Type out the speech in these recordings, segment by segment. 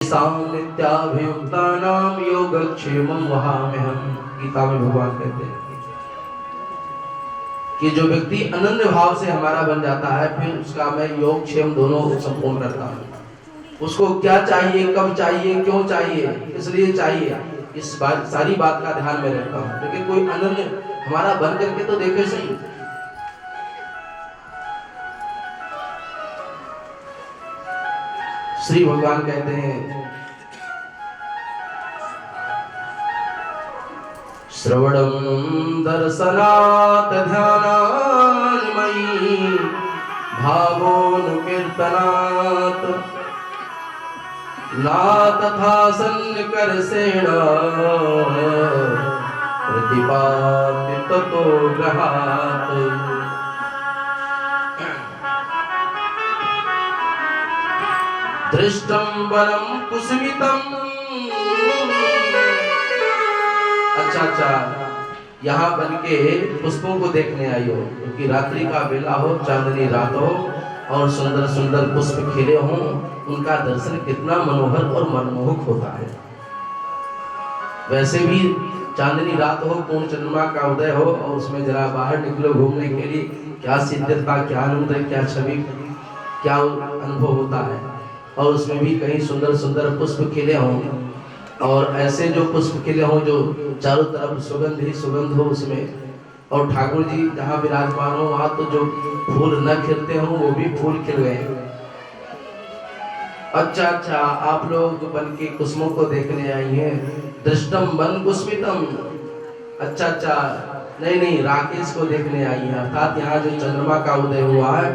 येषां नित्याभियुक्तानां योगक्षेमं वहाम्यहम्। गीता में भगवान कहते हैं कि जो व्यक्ति अनन्य भाव से हमारा बन जाता है, फिर उसका मैं योग क्षेम दोनों संपूर्ण करता हूँ। उसको क्या चाहिए, कब चाहिए, क्यों चाहिए, इसलिए चाहिए, इस बात सारी बात का ध्यान में रखता हूँ। लेकिन कोई अनन्य हमारा बन करके तो देखे सही। श्री भगवान कहते हैं श्रवणं दर्शनात् ध्यानान् मयि भावोऽनुकीर्तनात् ना तथा सन्निकर्षेण प्रतिपाद्य ततो ग्रहात्। दृष्टं वनं कुसुमितं। अच्छा, यहाँ बन के पुष्पों को देखने आई हो, क्योंकि रात्रि का बेला हो, चांदनी रात हो और सुंदर सुंदर पुष्प खिले हों, उनका दर्शन कितना मनोहर और मनमोहक होता है। वैसे भी चांदनी रात हो, पूर्ण चंद्रमा का उदय हो और उसमें जरा बाहर निकलो घूमने के लिए, क्या सिद्धता, क्या आनंद है, क्या छवि, क्या अनुभव होता है। और उसमें भी कहीं सुंदर सुंदर पुष्प खिले हों, और ऐसे जो पुष्प खिले हों जो चारों तरफ सुगंध ही सुगंध हो उसमें, और ठाकुर जी जहाँ विराजमान हो वहाँ तो जो फूल न खिलते हों वो भी फूल खिल गए। अच्छा, आप लोग बन के कुसुमों को देखने आई हैं। दृष्टम वन कुस्मितम। अच्छा, नहीं, राकेश को देखने आई है, अर्थात यहाँ जो चंद्रमा का उदय हुआ है,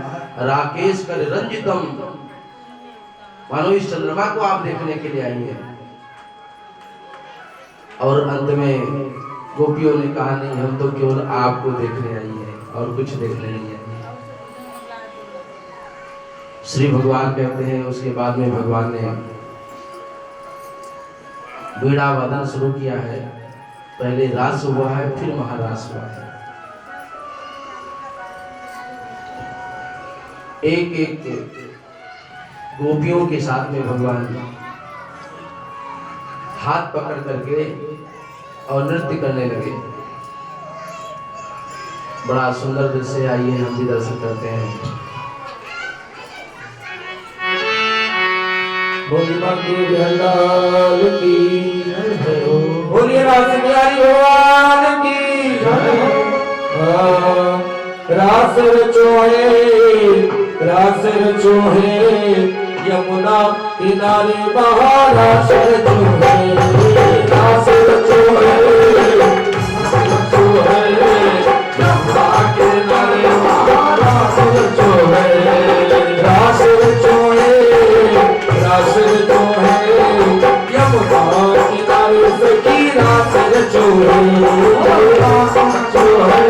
राकेश कर रंजितम, मानो इस चंद्रमा को आप देखने के लिए आई हैं। और अंत में गोपियों ने कहा नहीं, हम तो केवल आपको देखने आई हैं और कुछ देखने नहीं आई। श्री भगवान कहते हैं, उसके बाद में भगवान ने वीणा वादन शुरू किया है। पहले रास हुआ है, फिर महारास हुआ है। एक एक गोपियों के साथ में भगवान हाथ पकड़ करके और नृत्य करने लगे। बड़ा सुंदर दृश्य, आइए हम भी दर्शन करते हैं। बोलिए भगवान की जय हो, बोलिए रास बिहारी भगवान की जय हो। रास रचोहे यमुना किनारे महारास रचोहे, रास रचोहे यमुना किनारे महारास रचोहे, रास रचोहे यमुना किनारे सखी रास रचोहे, रास रचोहे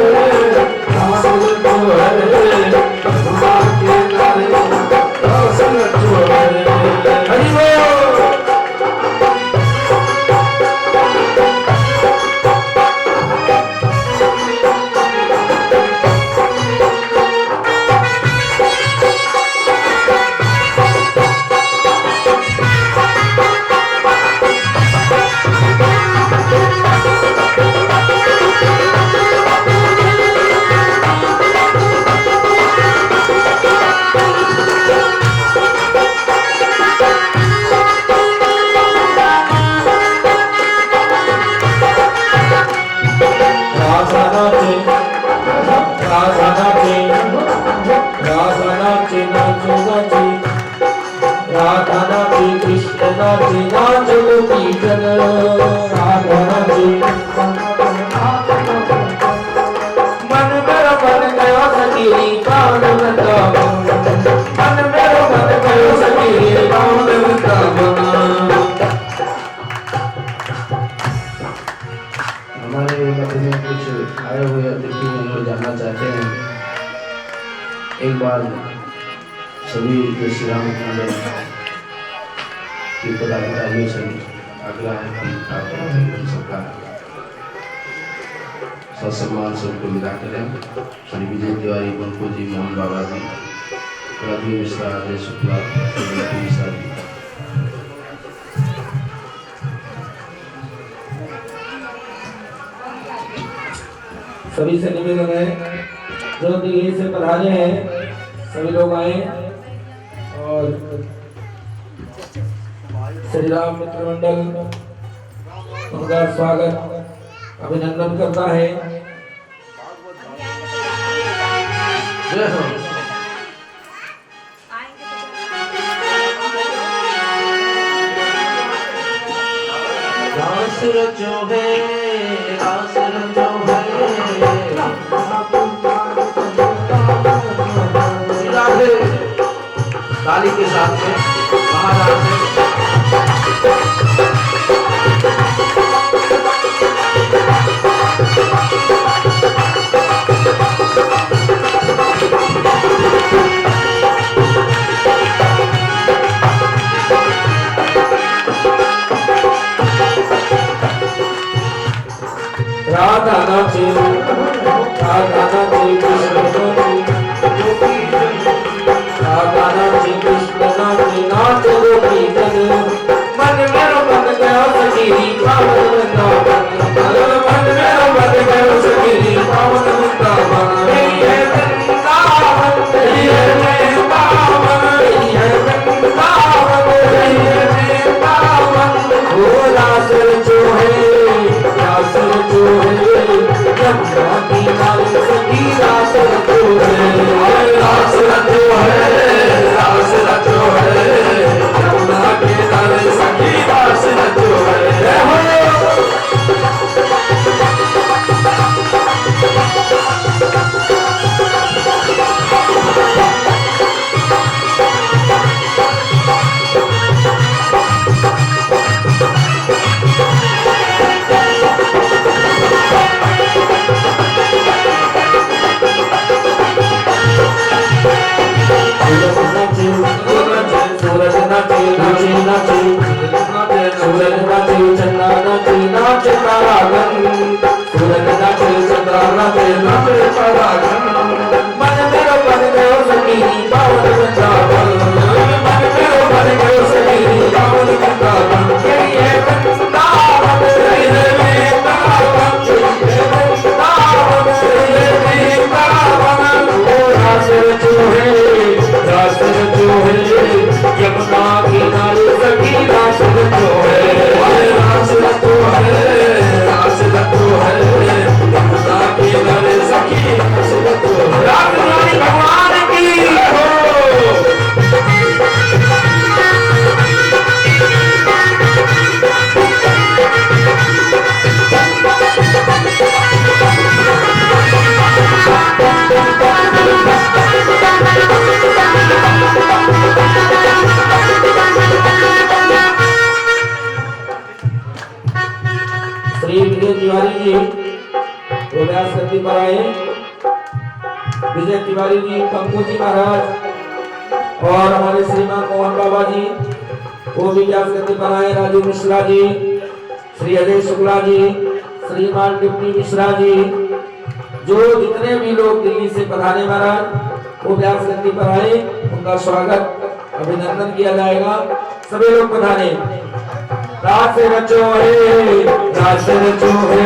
एक बार सभी श्री राम की पदाधिकारियों से आग्रह है कि सबका ससम्मान से उनको विदा करें। श्री विजय तिवारी, बंकू जी, मोहन बाबा जी, रवि मिश्रा, अजय शुक्ला, मिश्रा जी। सभी से निवेदन है जो दिल्ली से पधारे हैं सभी लोग आए और श्री राम मित्र मंडल उनका स्वागत अभिनंदन करता है। जय हो। रास रचो है, रास रचो है, राधे ताली के साथ में महाराज राधा नाचे कृष्ण राधा नाचे कृष्ण नाचे गोपी जन मन मेरो मन गया सखी पावन वृंदावन मन मेरो मन गया सखी पावन वृंदावन ये वृंदावन ये वृंदावन ये वृंदावन ये वृंदावन ओ रास जो है रास जो है यमुना किनारे सखी रास जो है रास जो है रास जो है यमुना किनारे सखी रास जो है। विजय तिवारी जी, पंकु जी महाराज और हमारे श्रीमान मोहन बाबा जी वो भी व्यास गति पर आए, राजू मिश्रा जी, श्री अजय शुक्ला जी, श्रीमान डिप्टी मिश्रा जी, जो जितने भी लोग दिल्ली से पधारे महाराज वो व्यास गति पर आए, उनका स्वागत अभिनंदन किया जाएगा। सभी लोग पधारे। रास रचो है, रास रचो है,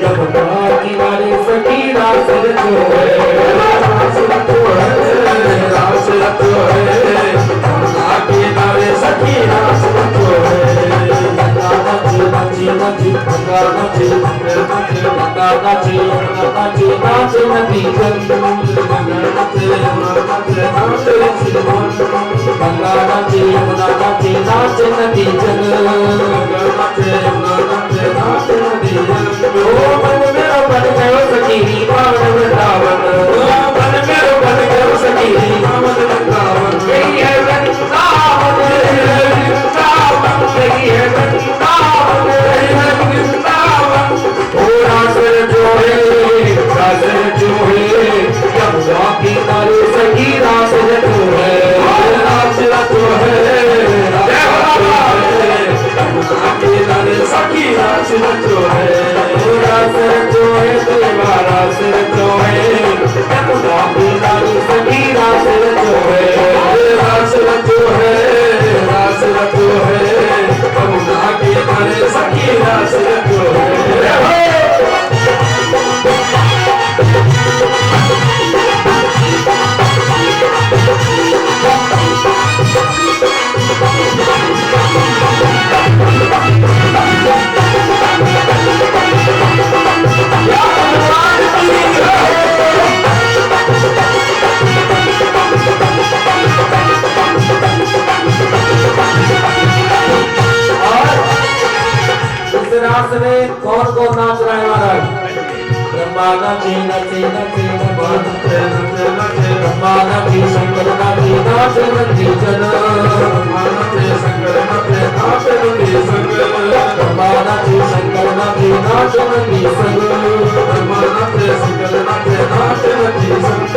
यमुना किनारे सखी रास रचो है, रास रचो है, रास रचो है, यमुना किनारे सखी रास रचो है। नाची नाची नाची नाची नाची नाची नाची नाची नदी नाची नाची नाची नदी जन मन मेरो बन गयो सखी पावन वृंदावन, मन मेरो बन गयो सखी पावन वृंदावन, यही है वृंदावन, वृंदावन यही है वृंदावन, यही है वृंदावन। ओ रास जो है, रास जो है, यमुना किनारे सखी रास जो है, रास जो है, रास जो है, रास में कौन कौन नाच रहा है महाराज? ब्रह्मा नाचे नाचे नाचे नाचे ब्रह्मा नाचे शंकर नाचे नाच नंदी जन ब्रह्मा नाचे शंकर नाचे नाच नंदी संग ब्रह्मा नाचे शंकर नाचे नाच नंदी संग ब्रह्मा नाचे शंकर नाचे नाच नंदी संग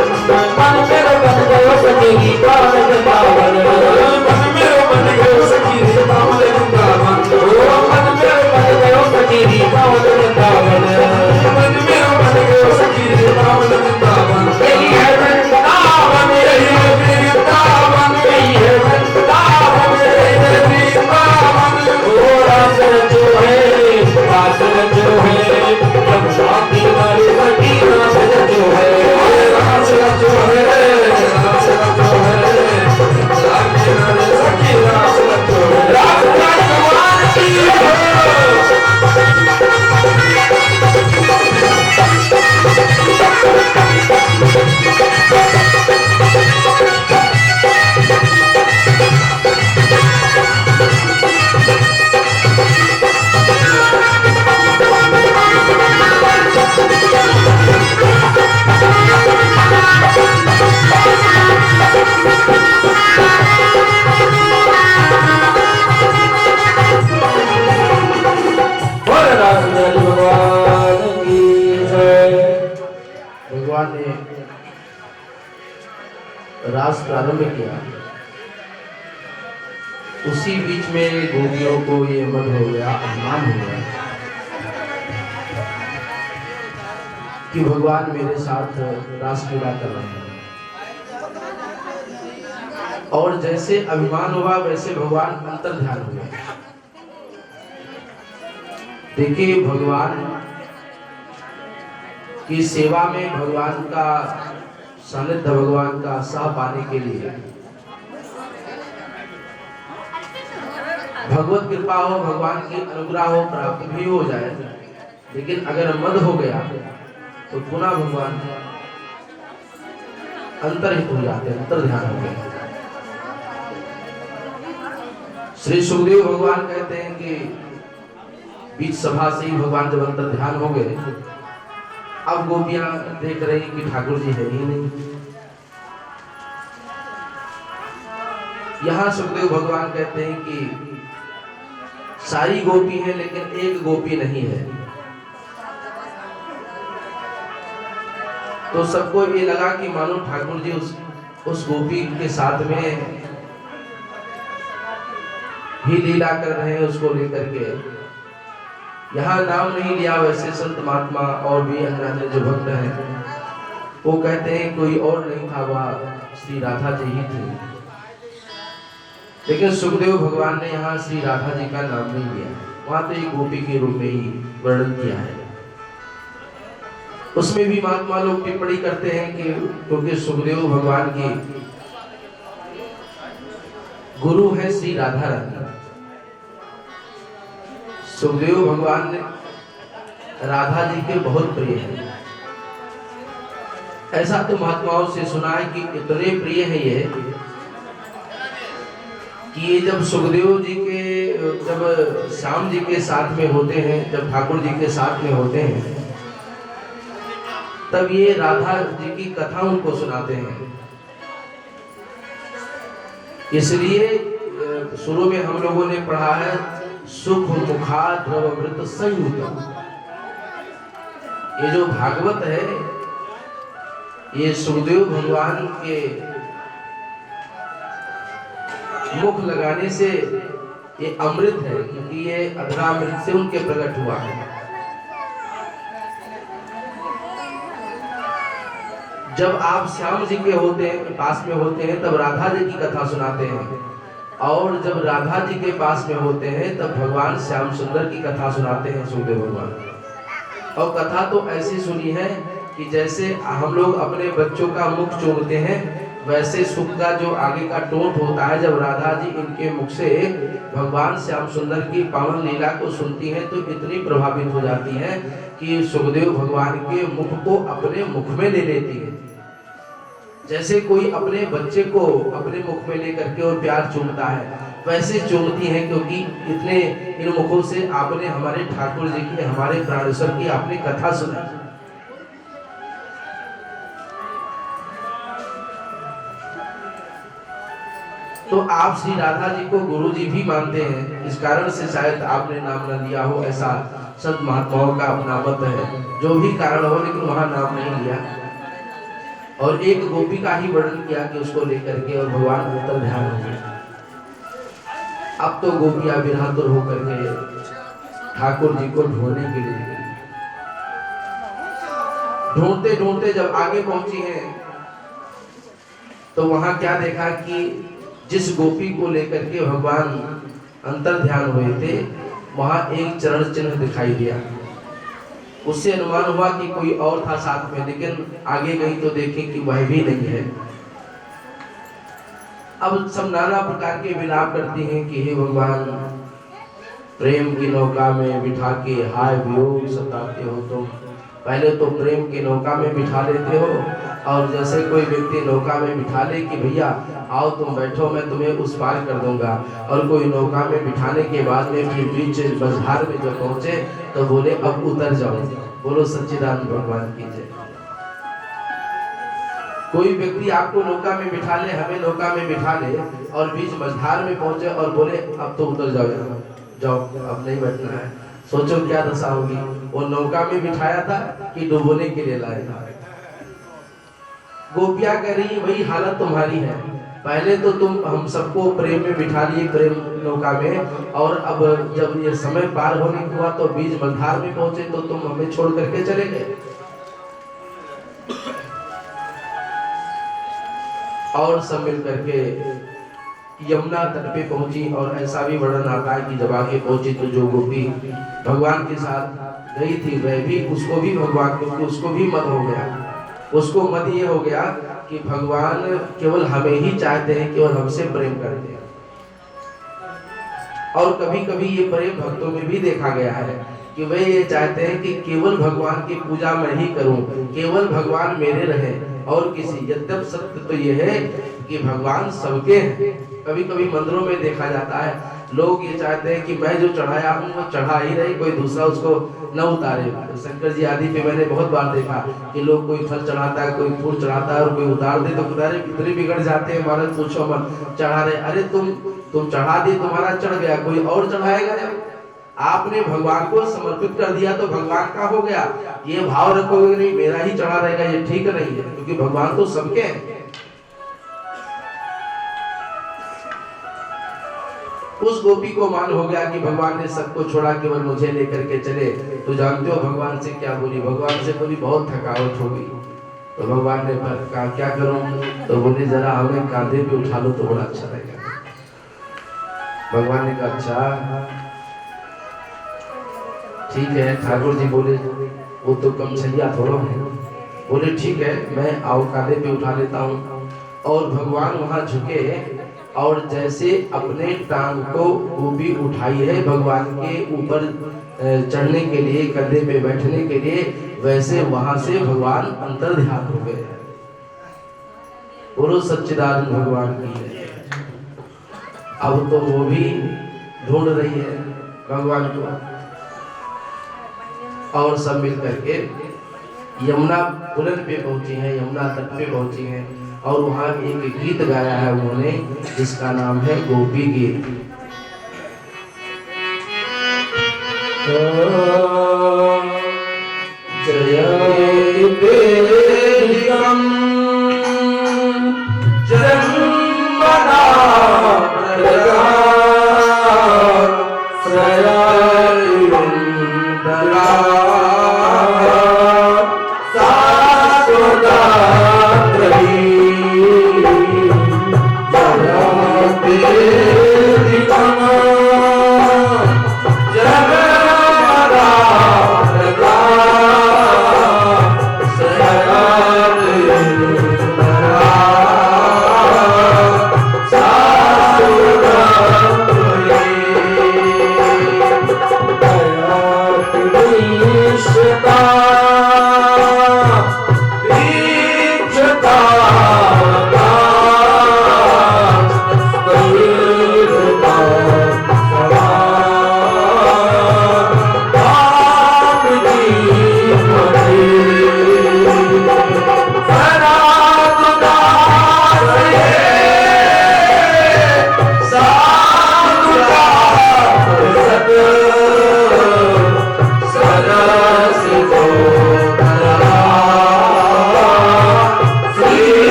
मन मेरो बन गयो सखी पावन वृंदावन मन मेरो बन गयो सखी पावन वृंदावन ओ मन मेरो बन गयो सखी पावन वृंदावन मन मेरो बन गयो सखी पावन वृंदावन यही है वृंदावन यही है वृंदावन यही है वृंदावन यही है वृंदावन ओ रास जो है ब्रह्मा की नारी सखी रास जो है रास जो है रास जो है रास नारी सखी रास जो है रास भगवान की भगवान ने रास प्रारंभ किया, उसी बीच में गोपियों को ये मन हो गया, अभिमान हो गया कि भगवान मेरे साथ रास लीला कर रहे हैं। और जैसे अभिमान हुआ वैसे भगवान अंतर ध्यान हो गए। देखिए, भगवान की सेवा में भगवान का सानिध्य, भगवान का साथ पाने के लिए भगवत कृपा हो, भगवान की अनुग्रह हो, प्राप्त भी हो जाए, लेकिन अगर मद हो गया तो पुनः भगवान अंतर्हित हो जाते हैं, अंतर ध्यान हो गए। श्री सुखदेव भगवान कहते हैं कि बीच सभा से ही भगवान जब अंतर ध्यान हो गए, अब गोपियां देख रही कि ठाकुर जी है ही नहीं। यहाँ सुखदेव भगवान कहते हैं कि सारी गोपी है लेकिन एक गोपी नहीं है। तो सबको ये लगा कि मानो ठाकुर जी उस गोपी के साथ में ही लीला कर रहे हैं, उसको लेकर के। यहाँ नाम नहीं लिया, वैसे संत महात्मा और भी अन्य जो भक्त हैं वो कहते हैं कोई और नहीं था, वह श्री राधा जी ही थे। लेकिन सुखदेव भगवान ने यहाँ श्री राधा जी का नाम नहीं लिया, वहां तो एक गोपी के रूप में ही वर्णन किया है। उसमें भी महात्मा लोग टिप्पणी करते हैं कि क्योंकि सुखदेव भगवान की गुरु है श्री राधा रानी। सुखदेव भगवान ने राधा जी के बहुत प्रिय हैं। ऐसा तो महात्माओं से सुना है कि इतने प्रिय है ये कि ये जब सुखदेव जी के जब श्याम जी के साथ में होते हैं, जब ठाकुर जी के साथ में होते हैं, तब ये राधा जी की कथा उनको सुनाते हैं। इसलिए शुरू में हम लोगों ने पढ़ा है सुख मुखा द्रवमृत संयुत। ये जो भागवत है ये सुखदेव भगवान के मुख लगाने से ये अमृत है, क्योंकि ये अधरामृत से उनके प्रकट हुआ है। जब आप श्याम जी के होते हैं, पास में होते हैं, तब राधा जी की कथा सुनाते हैं, और जब राधा जी के पास में होते हैं तब भगवान श्याम सुंदर की कथा सुनाते हैं सुखदेव भगवान। और कथा तो ऐसी सुनी है कि जैसे हम लोग अपने बच्चों का मुख चूमते हैं, वैसे सुख का जो आगे का टोंट होता है, जब राधा जी इनके मुख से भगवान श्याम सुंदर की पावन लीला को सुनती हैं तो इतनी प्रभावित हो जाती हैं कि सुखदेव भगवान के मुख को अपने मुख में ले लेती है। जैसे कोई अपने बच्चे को अपने मुख में लेकर के और प्यार चूमता है, वैसे चूमती हैं, क्योंकि इतने इन मुखों से आपने हमारे ठाकुर जी की, हमारे प्राणेश्वर की आपने कथा सुनाई। तो आप श्री राधा जी को गुरु जी भी मानते हैं, इस कारण से शायद आपने नाम न लिया हो, ऐसा संत महात्माओं का अपना मत है। जो भी कारण हो, लेकिन वहां नाम नहीं लिया। और एक गोपी का ही वर्णन किया कि उसको लेकर के और भगवान अंतर ध्यान हो गए। अब तो गोपियां विरहातुर होकर के ठाकुर जी को ढूंढने के लिए निकली। ढूंढते ढूंढते जब आगे पहुंची हैं, तो वहां क्या देखा कि जिस गोपी को लेकर के भगवान अंतर ध्यान हुए थे, वहां एक चरण चिन्ह दिखाई दिया। उससे अनुमान हुआ कि कोई और था साथ में, लेकिन आगे गई तो देखें कि वह भी नहीं है। अब सब नाना प्रकार के विलाप करती हैं कि हे भगवान, प्रेम की नौका में बिठा के हाय वियोग सताते हो तुम। पहले तो प्रेम की नौका में बिठा लेते हो, और जैसे कोई व्यक्ति नौका में बिठा ले कि भैया आओ तुम बैठो, मैं तुम्हें उस पार कर दूंगा, और कोई नौका में बिठाने के बाद में फिर बीच मझधार में जब पहुंचे तो बोले अब उतर जाओ। बोलो सच्चिदानंद भगवान की जय। कोई व्यक्ति आपको नौका में बिठा ले, हमें नौका में बिठा ले, और बीच मझधार में पहुंचे और बोले अब तो उतर जाओ, जाओ अब नहीं बैठना है। सोचो क्या दशा होगी। वो नौका में बिठाया था कि डुबोने के लिए लाया था। गोपियां कह रही वही हालत तुम्हारी है। पहले तो तुम हम सबको प्रेम में बिठा लिए, प्रेम नौका में, और अब जब ये समय पार होने हुआ तो बीच मझधार में पहुंचे तो तुम हमें छोड़ करके चले गए। और सब मिल करके यमुना तट पे पहुंची, और ऐसा भी वर्णन आता है कि जब आगे पहुंची तो जो गोपी भगवान के साथ गई थी, वह भी उसको भी भगवान, क्योंकि उसको भी मत हो गया। उसको मत ये हो गया कि भगवान केवल हमें ही चाहते हैं, केवल हमसे प्रेम करते हैं। और कभी कभी ये प्रेम भक्तों में भी देखा गया है कि वे ये चाहते हैं कि केवल भगवान की पूजा मैं ही करूं, केवल भगवान मेरे रहे और किसी। यद्यप सत्य तो ये है कि भगवान सबके हैं। कभी कभी मंदिरों में देखा जाता है, लोग ये चाहते हैं कि मैं जो चढ़ाया हूँ वो चढ़ा ही रहे, कोई दूसरा उसको न उतारे। शंकर जी आदि पे मैंने बहुत बार देखा कि लोग कोई फल चढ़ाता है, कोई फूल चढ़ाता है, और कोई उतार दे तो उतारे कितने बिगड़ जाते हैं। महाराज पूछो मत, चढ़ा रहे, अरे तुम चढ़ा दी, तुम्हारा चढ़ गया, कोई और चढ़ाएगा। जब आपने भगवान को समर्पित कर दिया तो भगवान का हो गया। ये भाव रखोगे नहीं मेरा ही चढ़ा रहेगा, ये ठीक नहीं है, क्योंकि भगवान तो सबके हैं। उस गोपी को मान हो गया कि भगवान ने सबको छोड़ा, केवल मुझे लेकर के चले। तो जानते हो भगवान से क्या बोली? भगवान से बोली बहुत थकावट हो गई। तो भगवान ने कहा क्या करूं? तो बोली जरा हमें कांधे पे उठा लो तो बड़ा अच्छा रहेगा। भगवान ने कहा अच्छा ठीक है। ठाकुर जी बोले वो तो कमछलिया थोड़ा है। बोले ठीक है, मैं आओ कांधे पे उठा लेता हूँ। और भगवान वहां झुके, और जैसे अपने टांग को गोपी उठाई है भगवान के ऊपर चढ़ने के लिए, कंधे पे बैठने के लिए, वैसे वहां से भगवान अंतर ध्यान हो गए। बोलो सच्चिदानंद भगवान की। अब तो वो भी ढूंढ रही है भगवान को, और सब मिल करके यमुना पुलन पे पहुंची हैं, यमुना तट पे पहुंची हैं। और वहां एक गीत गाया है उन्होंने, जिसका नाम है गोपी गीत।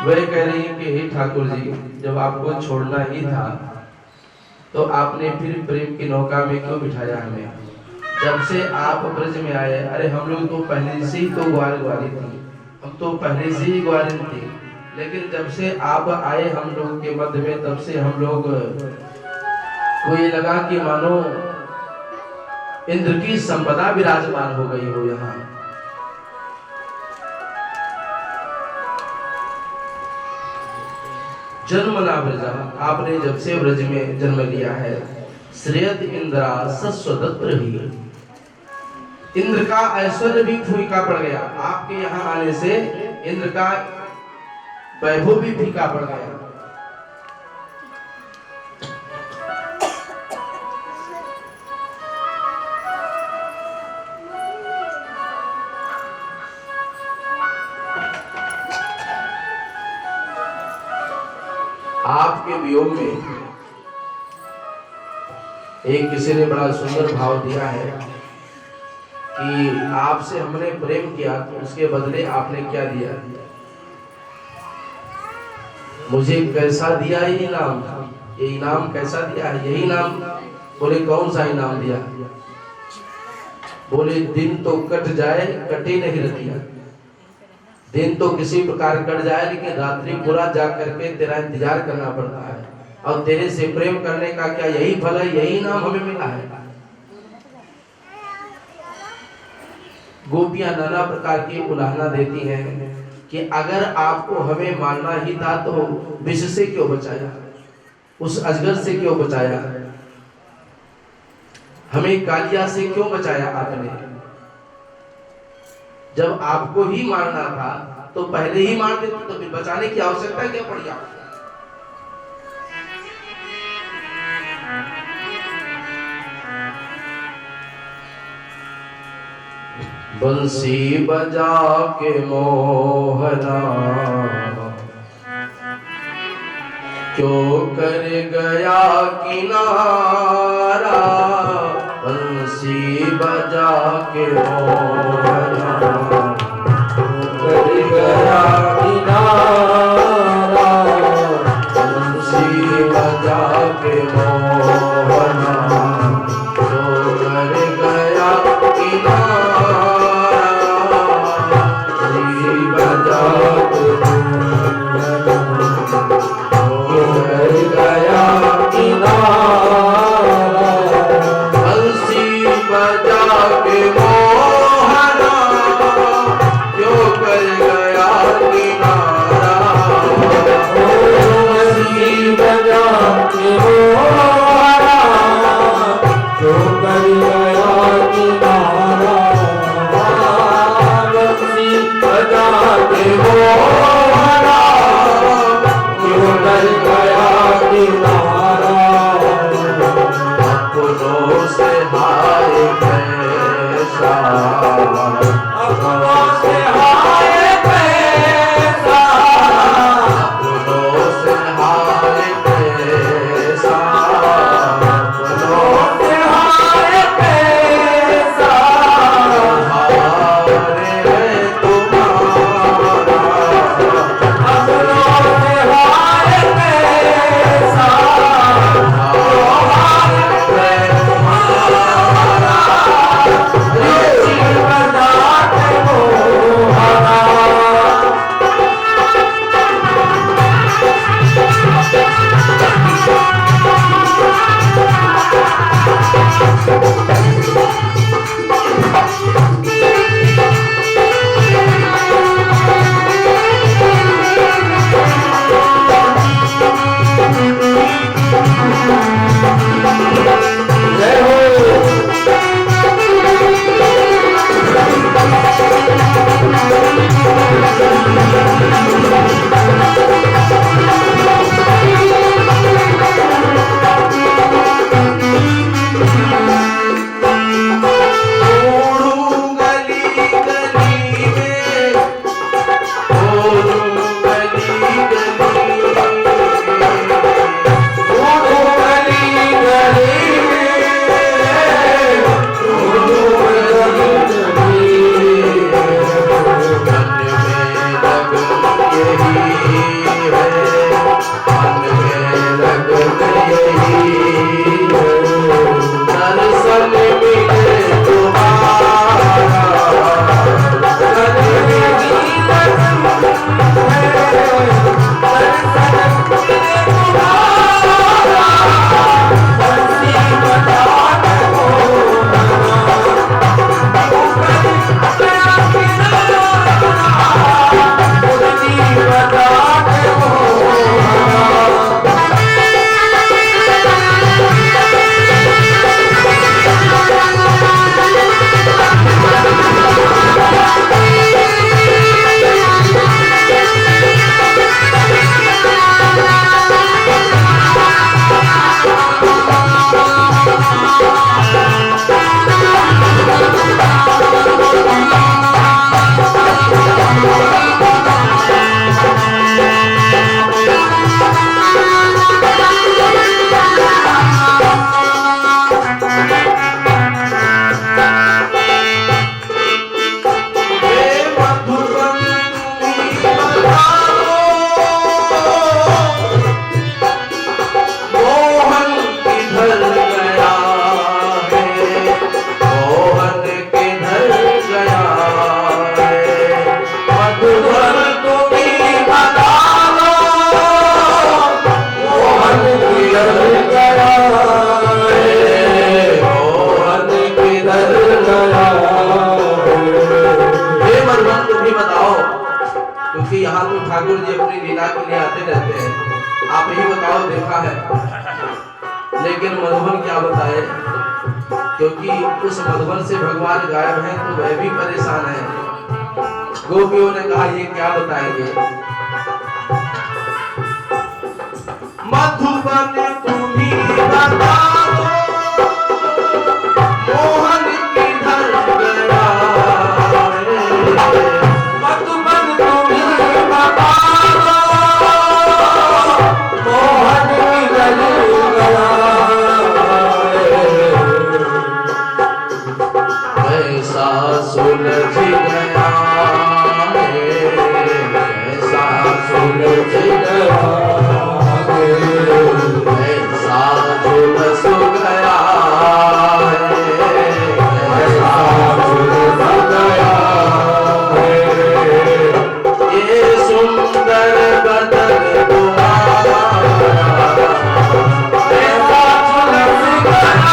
वह कह रही है कि हे ठाकुर जी, जब आपको छोड़ना ही था तो आपने फिर प्रेम की नौका में क्यों बिठाया हमें? जब से आप ब्रज में आए, अरे हम लोग तो पहले से ही तो ग्वारी थी, हम तो पहले से ही ग्वारिन थे, लेकिन जब से आप आए हम लोग के मध्य में, तब से हम लोग को ये लगा कि मानो इंद्र की संपदा विराजमान हो गई हो यहाँ। जन्म ना ब्रजा, आपने जब से ब्रज में जन्म लिया है, श्रेयत इंद्रा सस्वदत्र ही, इंद्र का ऐश्वर्य भी फीका पड़ गया। आपके यहाँ आने से इंद्र का वैभव भी फीका पड़ गया। आपके वियोग में एक किसी ने बड़ा सुंदर भाव दिया है कि आपसे हमने प्रेम किया तो उसके बदले आपने क्या दिया? मुझे कैसा दिया ये इनाम? ये इनाम कैसा दिया है? यही इनाम? बोले कौन सा इनाम दिया? बोले दिन तो कट जाए, कटे नहीं रतिया। दिन तो किसी प्रकार कट जाए, लेकिन रात्रि पूरा जा करके तेरा इंतजार करना पड़ता है। और तेरे से प्रेम करने का क्या यही फल है? यही नाम हमें मिला है। गोपियां नाना प्रकार की उलाहना देती हैं कि अगर आपको हमें मानना ही था तो विष से क्यों बचाया, उस अजगर से क्यों बचाया, हमें कालिया से क्यों बचाया आपने? जब आपको ही मारना था तो पहले ही मार देते, तो फिर बचाने की आवश्यकता क्या पड़ी आपको? बंसी बजा के मोहना क्यों कर गया किनारा, बंसी बजा के मोहना कर गया किनारा, बंसी बजा के मोहना क्यों कर गया किनारा, बंसी बजा के गया किनारा, बंसी बजा के मोहना तो ठाकुर जी अपनी लीला के लिए आते रहते हैं, आप ही बताओ, देखा है। लेकिन मधुबन क्या बताए, क्योंकि उस मधुबन से भगवान गायब हैं तो वह भी परेशान है। गोपियों ने कहा ये क्या बताएंगे। मधुबन तुम्ही बता दो, मोहन किधर गया। मधुबन तुम्ही बता दो, मोहन किधर गया। ऐसा सुलझ गया, ऐसा सुलझ गया, ऐसा झुलस गया, ऐसा झुलस गया, ये सुंदर बदन तुम्हारा, ऐसा झुलस गया,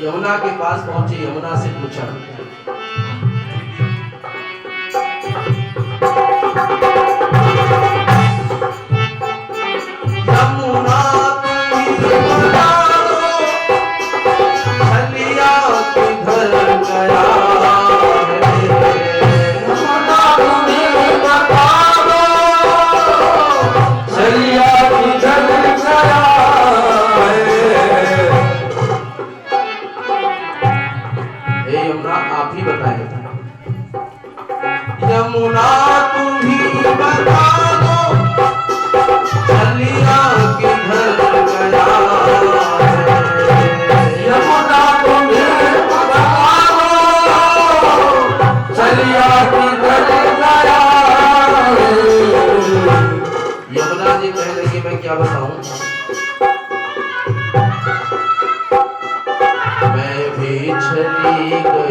यमुना के पास पहुंचे, यमुना से पूछा, यमुना तुम्ही बता दो, छलिया किधर गया। यमुना तुम्ही बता दो, छलिया किधर गया। यमुना आप ही बताएं। यमुना तुम्ही बता दो, छलिया किधर गया। यमुना तुम्ही बता दो, छलिया किधर गया। यमुना जी कहने लगी मैं क्या बताऊं, मैं भी चली गई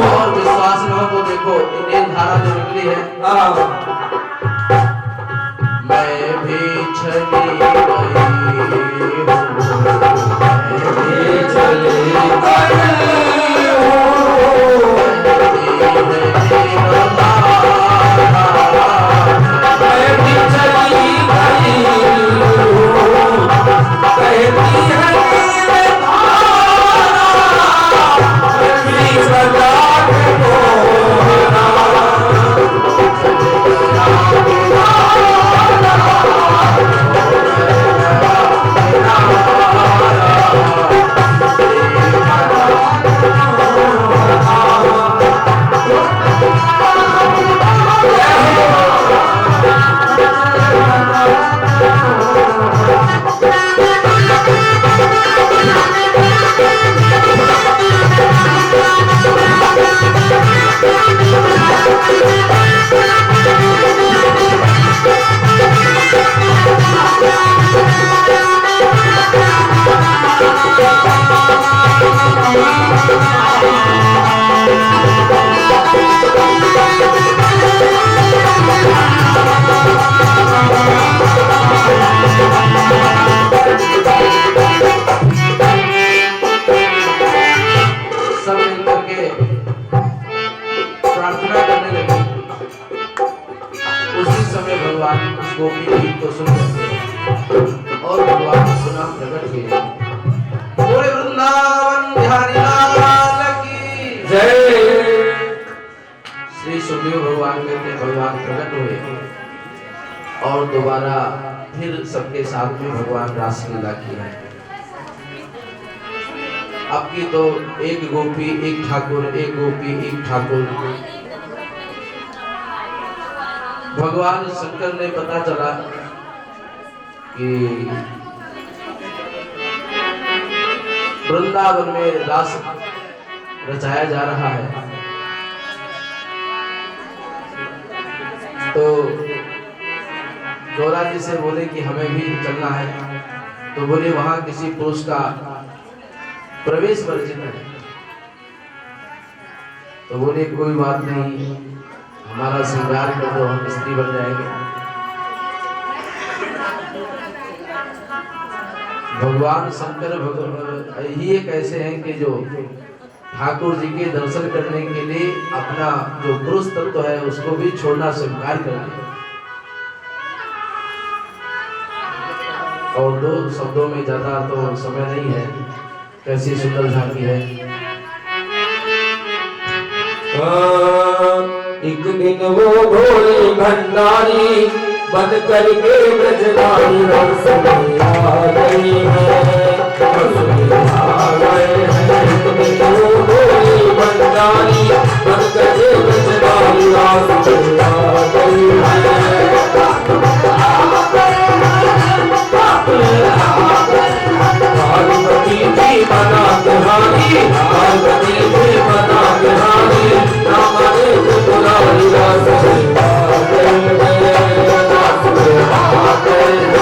और विश्वास न हो तो देखो इंडियन धारा जो निकली है, मैं भी चली गई, मैं भी चली गोपी गीत को सुन और भगवान सुना प्रकट किए। बोले वृंदावन बिहारी लाल की जय। श्री सुखदेव भगवान कहते हैं भगवान प्रकट हुए और दोबारा फिर सबके साथ में भगवान रासलीला की है। आपकी तो एक गोपी एक ठाकुर, एक गोपी एक ठाकुर। भगवान शंकर ने पता चला कि वृंदावन में रास रचाया जा रहा है, तो गौरा जी से बोले कि हमें भी चलना है। तो बोले वहां किसी पुरुष का प्रवेश वर्जित है। तो बोले कोई बात नहीं, हमारा श्रृंगार कर दो, हम स्त्री बन जाएंगे। भगवान शंकर ही एक ऐसे हैं कि जो ठाकुर जी के दर्शन करने के लिए अपना जो पुरुष तत्व है उसको भी छोड़ना स्वीकार कर दिया। और दो शब्दों में ज्यादा तो समय नहीं है, कैसी सुंदर झांकी है। एक दिन वो भोले भंडारी बन करके ब्रजवारी रस में आ गई है, रस में आ गए हैं। एक दिन वो भोले भंडारी बन करके ब्रजवारी रस में आ गई है। पार्वती जी बना बिहारी, पार्वती जी बना बिहारी, हमारे दुलारी रस में आ गई है, रस में आ गए हैं,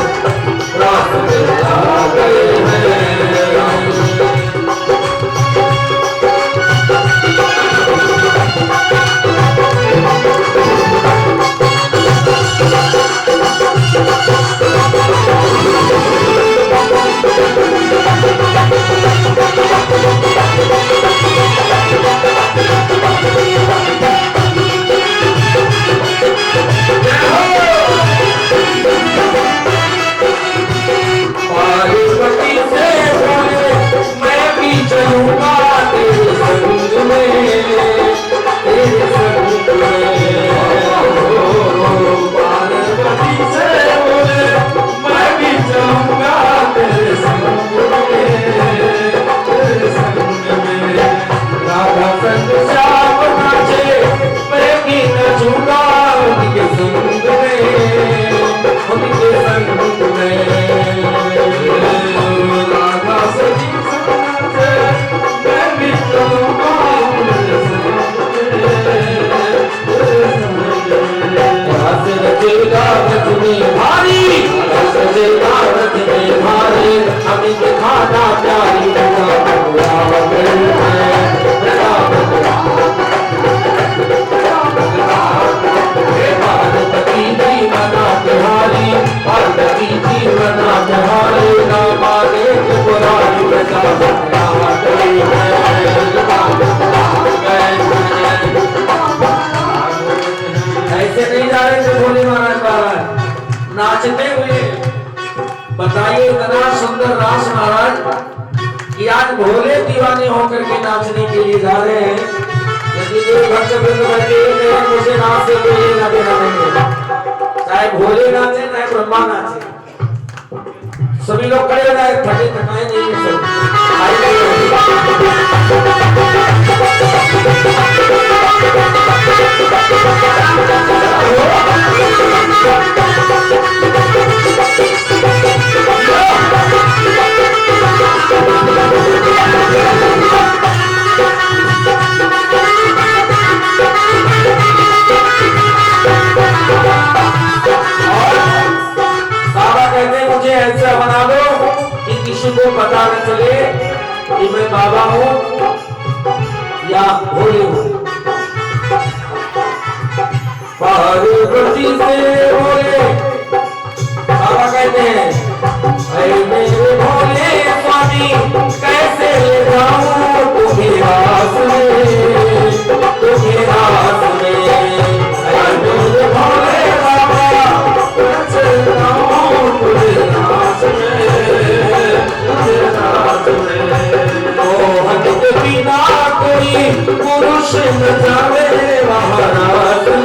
रस में आ गए हैं। पार्वती से बोले मैं भी चलूंगा तेरे संग में, तेरे संग में। पार्वती से बोले मैं भी चलूंगा तेरे संग में, तेरे संग में। राधा संग श्याम नाचे मैं भी नचूंगा उनके संग में, उनके संग में। राधा सजी नाचे मैं भी चलूंगा उनके संग में, रस रचेगा रथ में भारी, रस रचेगा रथ में भारी, हमें दिखाना प्यारी पार्वती जी बना बिहारी, पार्वती जी बना बिहारी, हमारे दुलारी बजा गई है। ऐसे नहीं जा रहे थे भोले महाराज, नाचते हुए। बताइए इतना सुंदर रास महाराज कि आज भोले दीवाने होकर के नाचने के लिए जा रहे हैं। यदि कोई भक्त वृंद बैठे मुझे नाच से कोई लेना देना नहीं है, चाहे भोले नाचे चाहे ब्रह्मा नाचे, सभी लोग खड़े हो जाए, थके थकाए नहीं है सब। मुझे ऐसा बना दो कि किसी को पता न चले कि मैं बाबा हूँ या भोले हूँ। पार्वती से बोले बाबा कहते हैं अरे मेरे भोले स्वामी कैसे ले जाऊं तुम्हें रास में, तुम्हें रास में। अरे मेरे भोले बाबा कैसे ले जाऊं तुम्हें रास में, तुम्हें रास में। मोहन के बिना कोई पुरुष न जावे वहाँ रास में।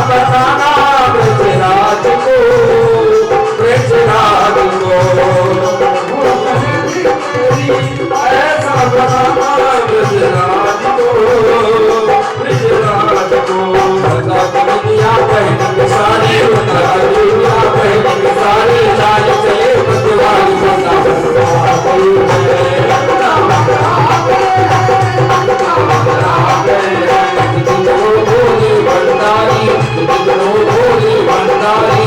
बताना ब्रजराज को, ब्रजराज को ऐसा बताना ब्रजराज को, ब्रजराज को। बता दुनिया पहली सारी, बता दुनिया पहली सारी, चाल चले मतवाली बता भोले भंडारी, भोले भंडारी,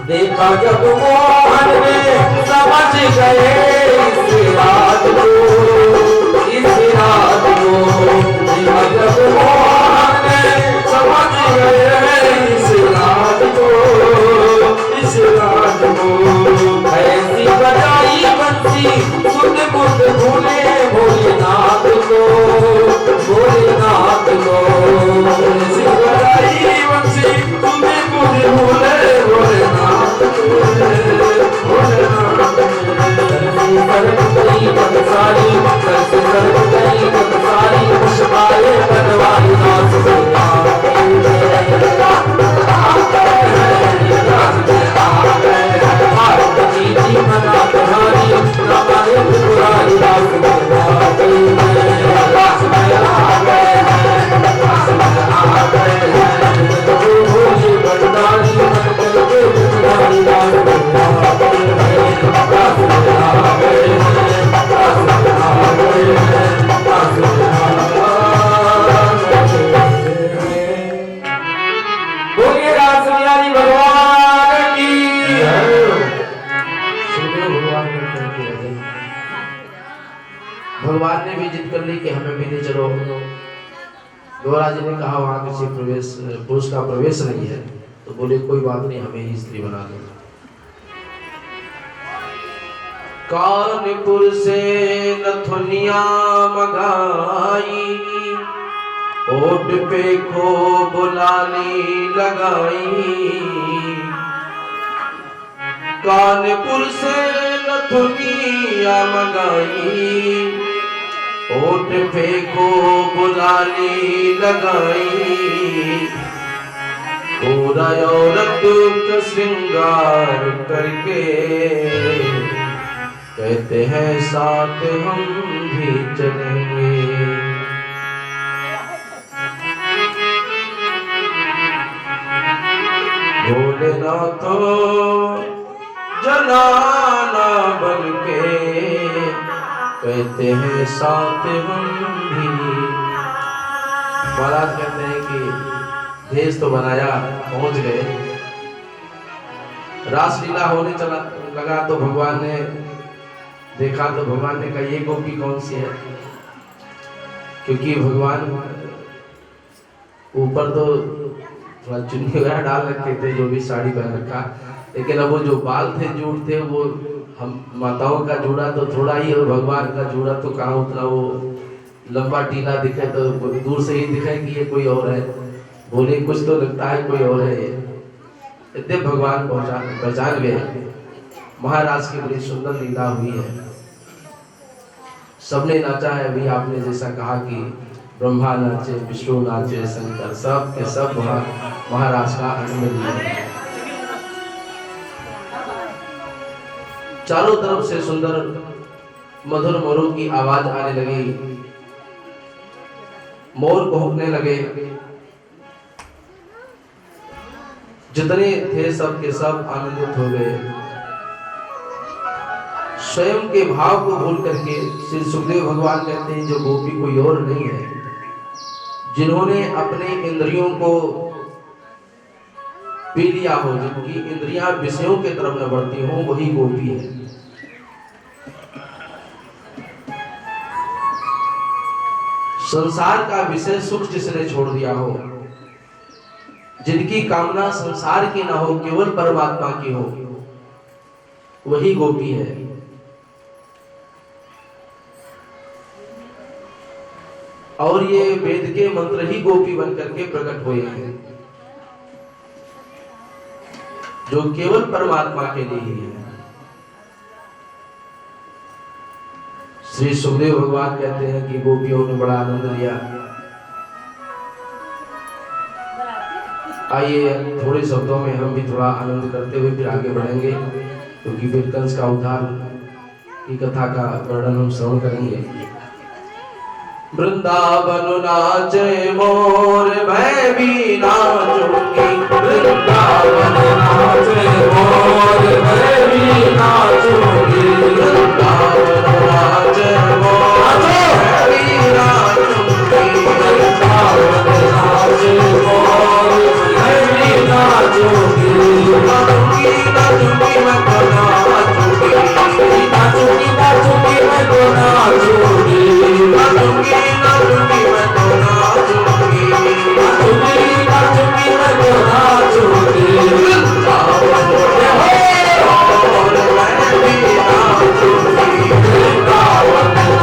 देखा जब मोहन में समझ गए इस रात को, इस रात को। देखा जब मोहन में समझ गए इस रात को, इस रात को। ऐसी बजाई बंसी सुध बुध भूले भोलेनाथ को, भोलेनाथ को। ऐसी बजाई बंसी सुध बुध भूले भोलेनाथ को, भोलेनाथ को। सरक गई बदसारी, सरक गई बदसारी, मुस्काए बनवारी नाथ को। मना तुम्हारी हमारे पुरानी रात में आ गए, रात में आ गए, रात में आ गए। भोले भंडारी मन करके पुरानी रात में आ गए, रात में आ गए, रात में आ गए, रात में आ गए। बोलिए रासबिहारी भगवान की। भगवान ने भी जिद कर ली कि हमें भी ले चलो। गौरा जी ने कहा वहां किसी पुरुष का प्रवेश नहीं है, तो बोले कोई बात नहीं, हमें ही स्त्री बना दो। कानपुर से नथुनिया मंगाई, ओट पे को बुलानी लगाई। कानपुर से नथुनिया मंगाई, ओट पे को बुलानी लगाई। पूरा औरत का श्रृंगार करके कहते हैं साथ हम भी चलेंगे। भोलेनाथ जनाना बनके कहते हैं साथ हम भी। महाराज कहते हैं कि देश तो बनाया, पहुंच गए। रासलीला होने चला लगा तो भगवान ने देखा, तो भगवान ने कहा ये गोपी कौन सी है, क्योंकि भगवान ऊपर तो थोड़ा चुन्नी वगैरह डाल रखे थे, जो भी साड़ी पहन रखा, लेकिन अब वो जो बाल थे जूड़ थे, वो हम माताओं का जूड़ा तो थोड़ा ही, और भगवान का जूड़ा तो कहाँ उतना वो लंबा टीला दिखे, तो दूर से ही दिखे कि ये कोई और है। बोले कुछ तो लगता है कोई और है ये। इतने भगवान पहचान गए। महाराज की बड़ी सुंदर लीला हुई है, सबने नाचा है। अभी आपने जैसा कहा कि ब्रह्मा नाचे, विष्णु नाचे, शंकर, सब के सब महाराज का आनंद लिए। चारों तरफ से सुंदर मधुर मोरों की आवाज आने लगी, मोर कोहकने लगे। जितने थे सब के सब आनंदित हो गए। स्वयं के भाव को भूल करके श्री सुखदेव भगवान कहते हैं जो गोपी कोई और नहीं है, जिन्होंने अपने इंद्रियों को पी लिया हो, जिनकी इंद्रियां विषयों के तरफ न बढ़ती हो, वही गोपी है। संसार का विषय सुख जिसने छोड़ दिया हो, जिनकी कामना संसार की ना हो, केवल परमात्मा की हो, वही गोपी है। और ये वेद के मंत्र ही गोपी बन करके प्रकट हुए हैं, जो केवल परमात्मा के लिए ही है। श्री सुखदेव भगवान कहते हैं कि गोपियों ने बड़ा आनंद लिया। आइए थोड़े शब्दों में हम भी थोड़ा आनंद करते हुए फिर आगे बढ़ेंगे, क्योंकि फिर कंस का उद्धार की कथा का वर्णन हम श्रवण करेंगे। वृंदावन नाचे मोर मैं भी नाचूंगी, वृंदावन नाचे मोर मैं भी नाचूंगी, वृंदावन नाचे मोर मैं भी नाचूंगी, वृंदावन नाचे मोर मैं भी नाचूंगी, नाचूंगी नाचूंगी मैं तो नाचूंगी, नाचूंगी नाचूंगी मैं तो नाचूंगी, नाचूंगी नाचूंगी मैं तो नाचूंगी, नाचूंगी नाचूंगी मैं तो नाचूंगी, वृंदावन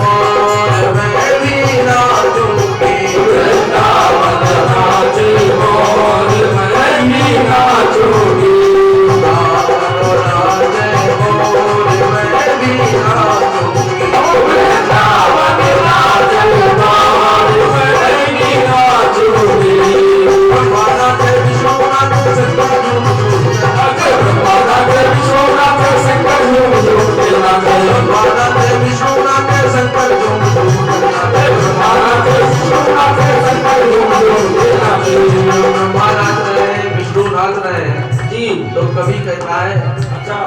और मैं भी नाचूंगी, वृंदावन नाचे और मैं भी नाचूंगी। तो कभी कहता है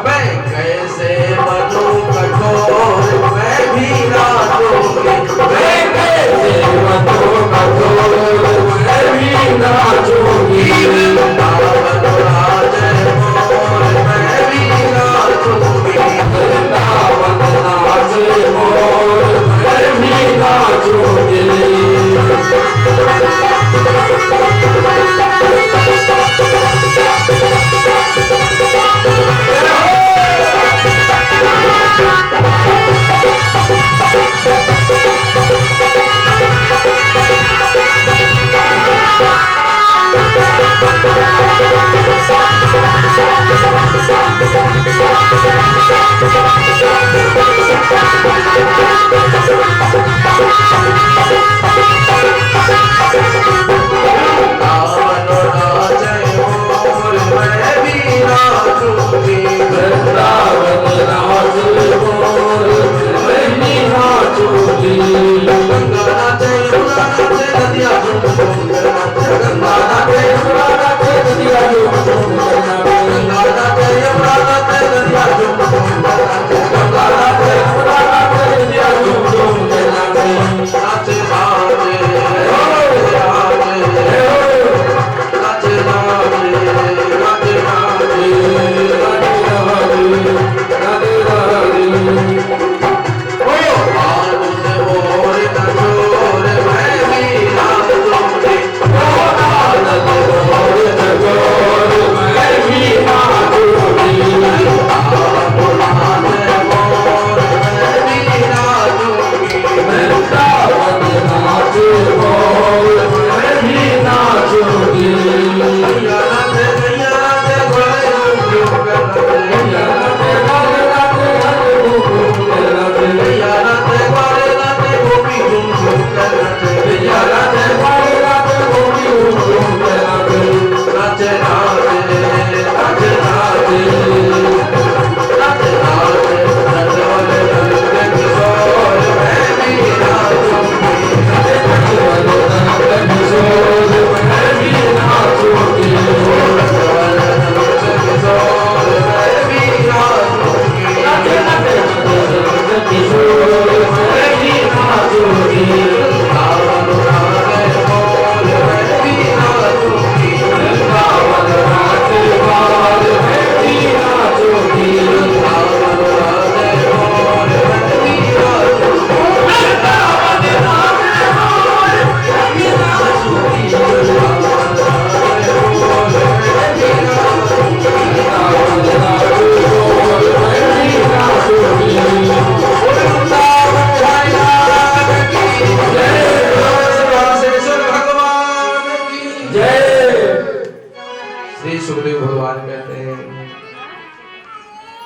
मैं कैसे बनूं कठोर मैं भी नाचूंगी, मैं कैसे बनूं कठोर मैं भी नाचूंगी, वृंदावन नाचे मोर मैं भी नाचूंगी, वृंदावन नाचे मोर मैं भी नाचूंगी।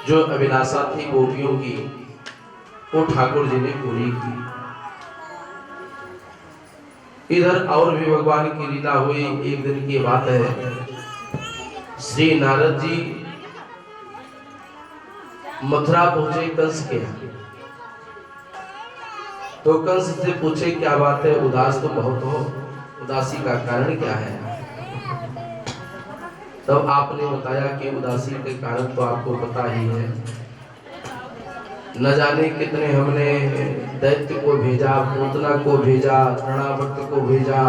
जो अभिलाषा थी गोपियों की वो ठाकुर जी ने पूरी की। इधर और भी भगवान की लीला हुई। एक दिन की बात है, श्री नारद जी मथुरा पहुंचे कंस के यहाँ। तो कंस से पूछे क्या बात है, उदास तो बहुत हो, उदासी का कारण क्या है? तब आपने बताया कि उदासी के कारण तो आपको पता ही है, न जाने कितने हमने दैत्य को भेजा, पूतना को भेजा, तृणावर्त को भेजा,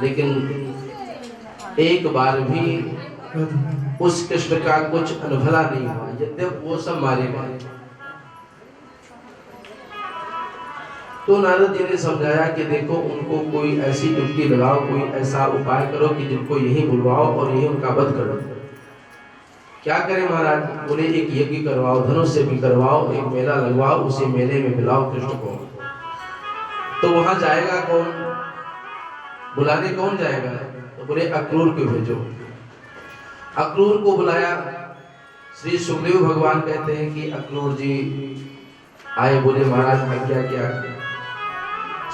लेकिन एक बार भी उस कृष्ण का कुछ अनभला नहीं हुआ, यद्यपि वो सब मारे गए। तो नारद जी ने समझाया कि देखो उनको कोई ऐसी युक्ति लगाओ, कोई ऐसा उपाय करो कि जिनको यही बुलवाओ और यही उनका वध करो। क्या करें महाराज? बोले एक यज्ञ करवाओ, धनुष से भी करवाओ, एक मेला लगवाओ, उसी मेले में बुलाओ कृष्ण को। तो वहां जाएगा कौन? बुलाने कौन जाएगा? तो बोले अक्रूर को भेजो। अक्रूर को बुलाया। श्री सुखदेव भगवान कहते हैं कि अक्रूर जी आए, बोले महाराज आज्ञा क्या?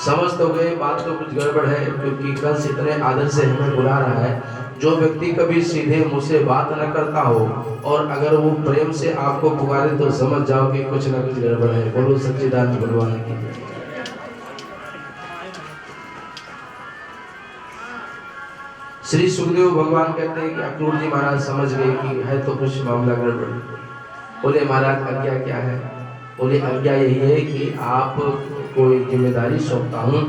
समझ तो गए बात तो कुछ गड़बड़ है, क्योंकि कंस इतने आदर से हमें बुला रहा है। जो व्यक्ति कभी सीधे मुंह से बात न करता हो और अगर वो प्रेम से आपको पुकारे तो समझ जाओ कि कुछ ना कुछ गड़बड़ है। बोलो सच्चिदानंद भगवान की। श्री सुखदेव भगवान कहते हैं कि अक्रूर जी महाराज समझ गए कि है तो कुछ मामला गड़बड़। बोले महाराज आज्ञा क्या है? बोले आज्ञा यही है कि आप कोई जिम्मेदारी सौंपता हूँ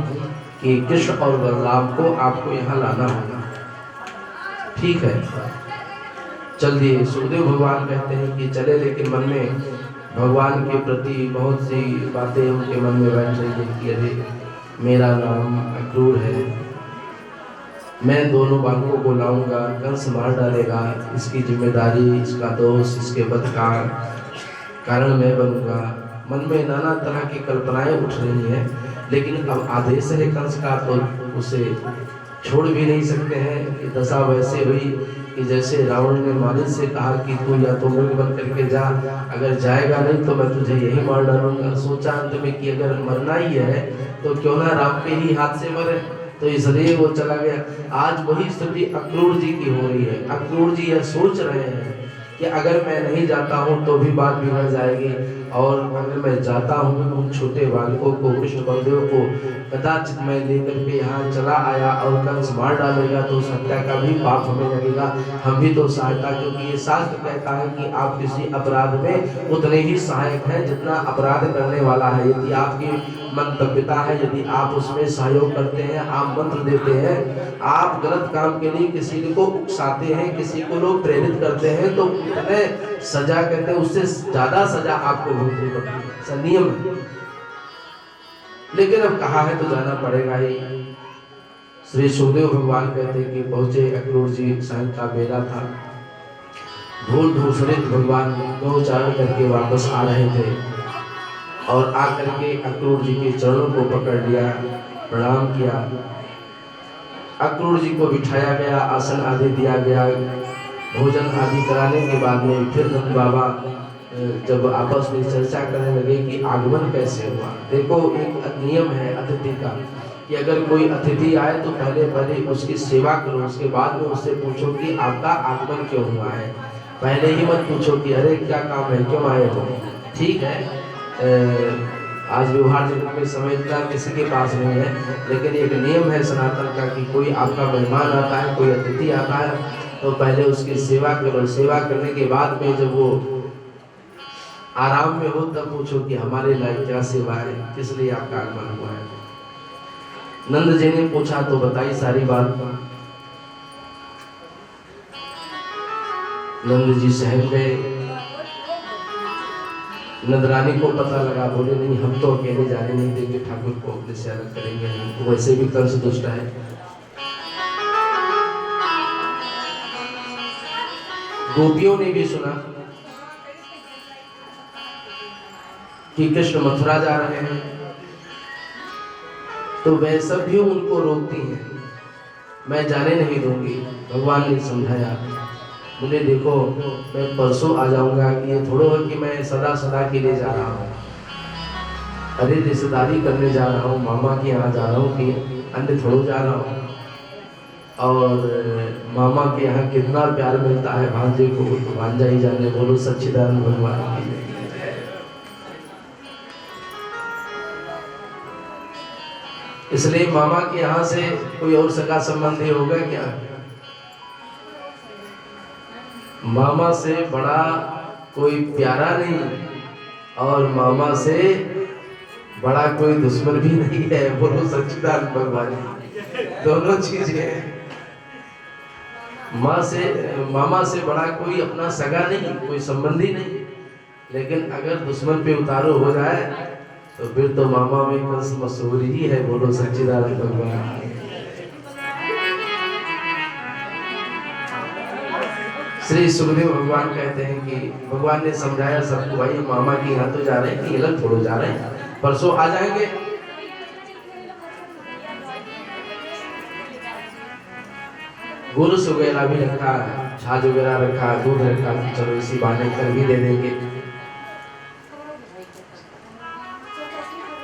कि कृष्ण और बलराम को आपको यहाँ लाना होगा। ठीक है, चल दिए। सुखदेव भगवान कहते हैं कि चले, लेकिन मन में भगवान के प्रति बहुत सी बातें उनके मन में बैठ रही है कि अरे मेरा नाम अक्रूर है, मैं दोनों बालकों को लाऊंगा, कंस मार डालेगा, इसकी जिम्मेदारी, इसका दोष, इसके वध का कारण मैं बनूंगा। मन में नाना तरह की कल्पनाएं उठ रही हैं, लेकिन अब आदेश है कंस का तो उसे छोड़ भी नहीं सकते हैं। दशा वैसे हुई कि जैसे रावण ने मालिक से कहा कि तू या तो मुंह बंद करके जा, अगर जाएगा नहीं तो मैं तुझे यही मार डालूंगा। सोचा अंत में कि अगर मरना ही है तो क्यों ना राम के ही हाथ से मरे, तो इसलिए वो चला गया। आज वही स्थिति अक्रूर जी की हो रही है। अक्रूर जी यह सोच रहे हैं कि अगर मैं नहीं जाता हूँ तो भी बात बिगड़ जाएगी, और अगर मैं जाता हूँ उन छोटे बालकों को, कृष्ण बलदेव को कदाचित मैं लेकर के यहाँ चला आया और कंस मार डालेगा तो उस हत्या का भी पाप हमें लगेगा, हम भी तो सहायता, क्योंकि ये शास्त्र कहता है कि आप किसी अपराध में उतने ही सहायक हैं जितना अपराध करने वाला है। यदि आपकी मंतव्यता है, यदि आप उसमें सहयोग करते हैं, आप मंत्र देते हैं, आप गलत काम के लिए किसी को उकसाते हैं, किसी को लोग प्रेरित करते हैं, तो उतने सजा कहते हैं उससे ज्यादा सजा आपको भुगतनी पड़ती है, नियम है। लेकिन अब कहा है तो जाना पड़ेगा ही। श्री सुखदेव भगवान कहते हैं कि पहुंचे अक्रूर जी, सायं का बेला था, धूल धूसरित भगवान गौचारण करके वापस आ रहे थे और आकर के अक्रूर जी के चरणों को पकड़ लिया, प्रणाम किया। अक्रूर जी को बिठाया गया, आसन आदि दिया गया, भोजन आदि कराने के बाद में फिर नंद बाबा जब आपस में चर्चा करने लगे कि आगमन कैसे हुआ। देखो एक नियम है अतिथि का कि अगर कोई अतिथि आए तो पहले उसकी सेवा करो, उसके बाद में उससे पूछो कि आपका आगमन क्यों हुआ है। पहले ही मत पूछो कि अरे क्या काम है, क्यों आए हो। ठीक है, आज व्यवहार जगत में समय इतना किसी के पास नहीं है, लेकिन एक नियम है सनातन का कि कोई आपका मेहमान आता है, कोई अतिथि आता है तो पहले उसकी सेवा करो। सेवा करने के बाद में जब वो आराम में हो तब पूछो कि हमारे लायक क्या सेवा है, किस लिए आपका आगमन हुआ है। नंद जी ने पूछा तो बताई सारी बात। नंद जी सहम गए। नंदरानी को पता लगा, बोले नहीं हम तो अकेले जाने नहीं देंगे, ठाकुर को अपने से अलग करेंगे नहीं, तो वैसे भी कंस दुष्ट है। गोपियों ने भी सुना कि कृष्ण मथुरा जा रहे हैं, तो वह सब भी उनको रोकती हैं, मैं जाने नहीं दूंगी। भगवान ने समझाया बोले देखो मैं परसों आ जाऊंगा, कि ये थोड़ा है कि मैं सदा सदा के लिए जा रहा हूँ, अरे रिश्तेदारी करने जा रहा हूँ, मामा के यहाँ जा रहा हूँ, कि अन्य थोड़ा जा रहा हूँ। और मामा के यहाँ कितना प्यार मिलता है भांजे को, तो भांजा ही जाने। बोलो सच्चिदानंद भगवान की जय। इसलिए मामा के यहाँ से कोई और सगा संबंधी होगा क्या? मामा से बड़ा कोई प्यारा नहीं, और मामा से बड़ा कोई दुश्मन भी नहीं है। बोलो सच्चिदानंद भगवान। दोनों चीजें, मामा से बड़ा कोई अपना सगा नहीं, कोई संबंधी नहीं। लेकिन अगर दुश्मन पे उतारो हो जाए तो फिर तो मामा में कंस मशहूर ही है। बोलो सच्चिदानंद भगवान। श्री सुखदेव भगवान कहते हैं कि भगवान ने समझाया सबको, भाई मामा के यहाँ तो जा रहे हैं, कि अलग थोड़ा जा रहे हैं, परसों आ जाएंगे। गुरुस वगैरह भी रखा, छाछ वगैरह रखा, दूध रखा, चलो इसी बहाने कर भी दे देंगे।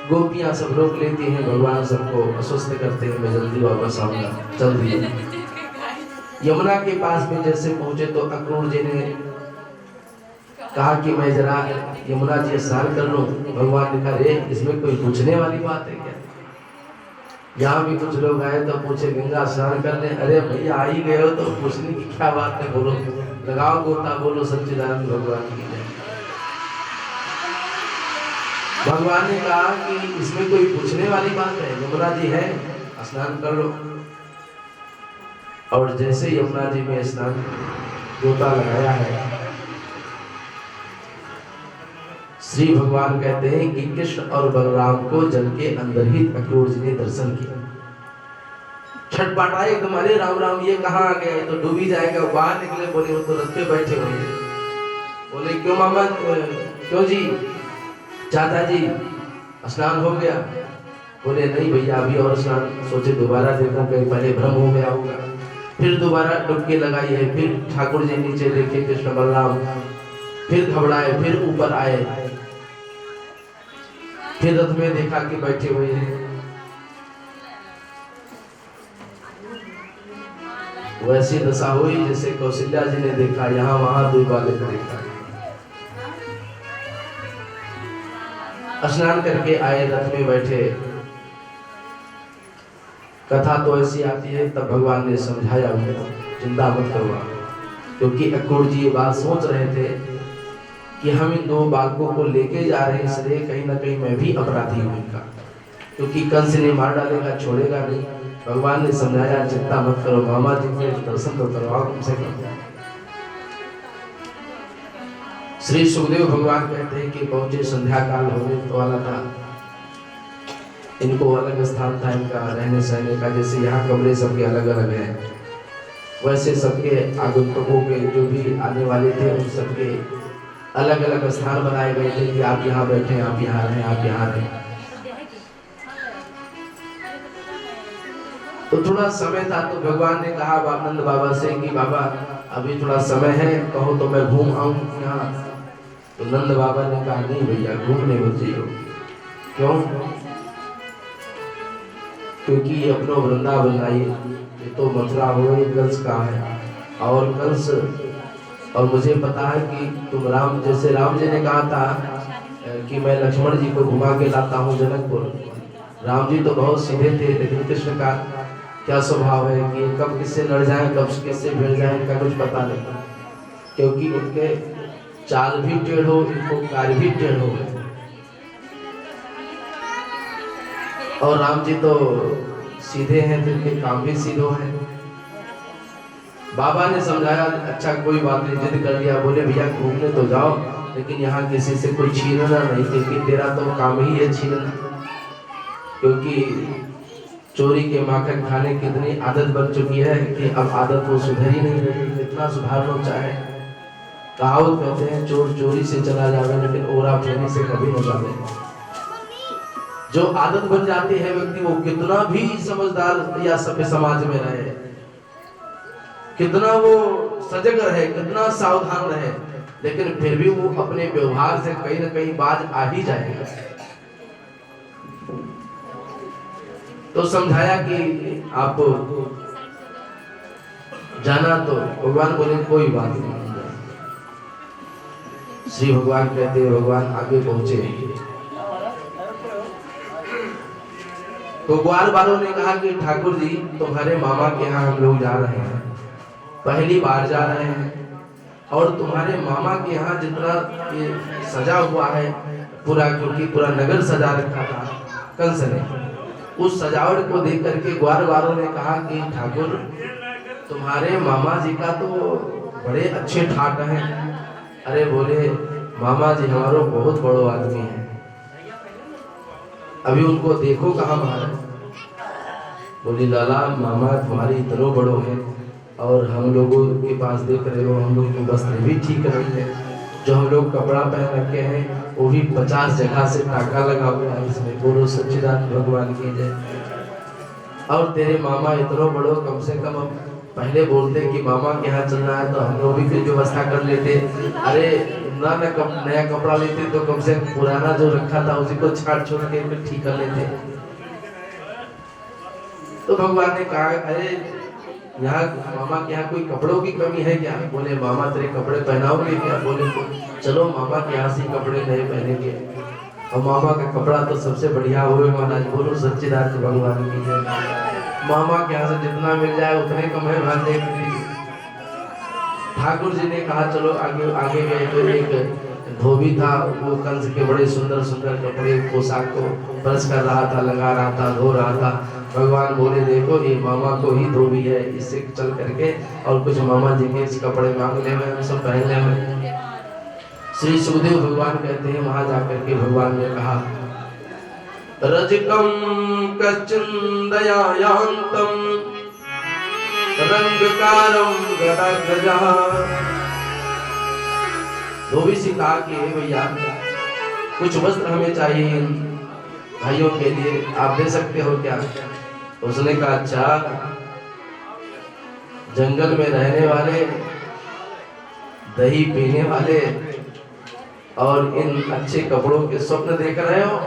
गोपियां सब रोक लेती हैं, भगवान सबको अस्वस्थ करते हैं, मैं जल्दी वापस आऊंगा, चल दिए। यमुना के पास में जैसे पहुंचे तो अक्रूर जी ने कहा कि मैं जरा यमुना जी स्नान कर लूं। भगवान ने कहा रे इसमें कोई पूछने वाली बात है क्या? यहाँ भी कुछ लोग आए तो पूछे गंगा स्नान कर ले। अरे भैया आ ही गए हो तो पूछने की क्या बात है? बोलो लगाओ गोता। बोलो सच्चिदानंद भगवान की जय। भगवान ने कहा कि इसमें कोई पूछने वाली बात है, यमुना जी है, स्नान कर लो। और जैसे यमुना जी में स्नान गोता लगाया है, श्री भगवान कहते हैं कि कृष्ण और बलराम को जल के अंदर ही अक्रूर जी ने दर्शन किया। छटपटाए एकदम, अरे राम राम ये कहाँ आ गया, तो डूब ही जाएगा। बाहर निकले, बोले वो तो रथ पे बैठे हुए हैं। बोले क्यों मामा, क्यों जी, चाचा जी स्नान हो गया? बोले नहीं भैया अभी और स्नान, सोचे दोबारा देखो कहीं पहले भ्रम हो गया होगा। फिर दोबारा डुबकी लगाई है, फिर ठाकुर जी नीचे देखे कृष्ण बलराम, फिर घबराए, फिर ऊपर आए, फिर रथ में देखा कि बैठे हुए हैं। वैसी दशा हुई जैसे कौशल्या जी ने देखा, यहाँ वहां दो बालक देखा। स्नान करके आए, रथ में बैठे। कथा तो ऐसी आती है, तब भगवान ने समझाया उनको चिंता मत करवा, क्योंकि अक्रूर जी ये बात सोच रहे थे कि हम इन दो बालकों को लेके जा रहे हैं, इसलिए कहीं ना कहीं मैं भी अपराधी हूँ इनका, क्योंकि कंस ने मार डालेगा, छोड़ेगा नहीं। भगवान ने समझाया चिंता मत करो, मामा जी के दर्शन तो करवाओ कम से कम। श्री सुखदेव भगवान कहते हैं कि पहुंचे, संध्या काल होने वाला था। इनको अलग स्थान था इनका रहने सहने का, जैसे यहाँ कमरे सबके अलग अलग हैं, वैसे सबके आगंतुकों के जो भी आने वाले थे उन सबके अलग अलग स्थान बनाए गए थे कि आप यहाँ बैठे, आप यहाँ रहें, आप यहाँ रहें। तो थोड़ा समय था तो भगवान ने कहा नंद बाबा से कि बाबा अभी थोड़ा समय है, कहो तो मैं घूम आऊं यहाँ। तो नंद बाबा ने कहा नहीं भैया घूमने मत जाइए। क्यों? क्योंकि ये अपना वृंदावन आई, ये तो मथुरा हो, ये कंस का है। और कंस, और मुझे पता है कि तुम राम, जैसे राम जी ने कहा था कि मैं लक्ष्मण जी को घुमा के लाता हूँ जनकपुर। राम जी तो बहुत सीधे थे, लेकिन कृष्ण का क्या स्वभाव है कि कब किससे लड़ जाएं, कब किससे भिड़ जाएं, इनका कुछ पता नहीं, क्योंकि उनके चाल भी टेढ़ो, इनको कार्य भी टेढ़ो है। और राम जी तो सीधे हैं, तो इनके काम भी सीधो हैं। बाबा ने समझाया अच्छा कोई बात नहीं, जिद कर लिया। बोले भैया घूमने तो जाओ, लेकिन यहाँ किसी से कोई छीनना नहीं, क्योंकि तेरा तो काम ही है छीनना। क्योंकि चोरी के माखन खाने की इतनी आदत बन चुकी है कि अब आदत वो सुधर ही नहीं रही, कितना सुधार लो चाहे। कहावत कहते हैं चोर चोरी से चला जावे, लेकिन ओरा फेरी से कभी न जावे। जो आदत बन जाती है व्यक्ति, वो कितना भी समझदार या सभ्य समाज में रहे, कितना वो सजग रहे, कितना सावधान रहे, लेकिन फिर भी वो अपने व्यवहार से कहीं ना कहीं बाज आ ही जाएगा। तो समझाया कि आप जाना, तो भगवान बोले कोई बात नहीं। श्री भगवान कहते हैं, भगवान आगे पहुंचे तो ग्वाल वालों ने कहा कि ठाकुर जी तुम्हारे मामा के यहाँ हम लोग जा रहे हैं, पहली बार जा रहे हैं, और तुम्हारे मामा के यहाँ जितना ये सजा हुआ है पूरा, क्योंकि पूरा नगर सजा रखा था कंस ने, उस सजावट को देख करके ग्वाल वालों ने कहा कि ठाकुर तुम्हारे मामा जी का तो बड़े अच्छे ठाट हैं। अरे बोले मामा जी हमारो बहुत बड़ो आदमी है, अभी उनको देखो कहाँ महाराज। बोली लाला मामा तुम्हारी इतनो बड़ो है, और हम लोगों के पास देख रहे हो हम लोग के वस्त्र भी ठीक नहीं है, जो हम लोग कपड़ा पहन रखे हैं वो भी 50 जगह से टाका लगा हुआ है इसमें। बोलो सच्चिदानंद भगवान की जय। और तेरे मामा इतनो बड़ो, कम से कम अब पहले बोलते कि मामा के यहाँ चलना है तो हम लोग भी कुछ व्यवस्था कर लेते। अरे नया कपड़ा लेते तो कम से कम पुराना जो रखा था उसी को छाट छोड़ के फिर ठीक कर लेते। तो भगवान ने कहा अरे यहाँ मामा के यहाँ कोई कपड़ों की कमी है क्या? बोले मामा तेरे कपड़े पहनाओगे क्या? बोले चलो मामा के यहाँ से कपड़े नए पहनेंगे। और मामा का कपड़ा तो सबसे बढ़िया हुए महाराज। बोलो सच्चिदानंद भगवान की जय। मामा के यहाँ से जितना मिल जाए उतने कम है भांजे। ठाकुर जी ने कहा चलो आगे आगे गए तो एक धोबी था, वो कंस के बड़े सुंदर सुंदर कपड़े पोशाक को ब्रश कर रहा था, लगा रहा था, धो रहा था। भगवान बोले देखो ये मामा को ही धोबी है, इससे चल करके और कुछ मामा जी के इस कपड़े मांग ले, हम सब पहन ले। श्री सुखदेव भगवान कहते हैं वहां जाकर के भगवान ने कहा रजकम कचिंदयायांतम रंगकारम गदाग्रजा। धोबी से कहा कि भैया कुछ वस्त्र हमें चाहिए भाइयों के लिए, आप दे सकते हो क्या? उसने कहा अच्छा, जंगल में रहने वाले, दही पीने वाले और इन अच्छे कपड़ों के स्वप्न देख रहे हो?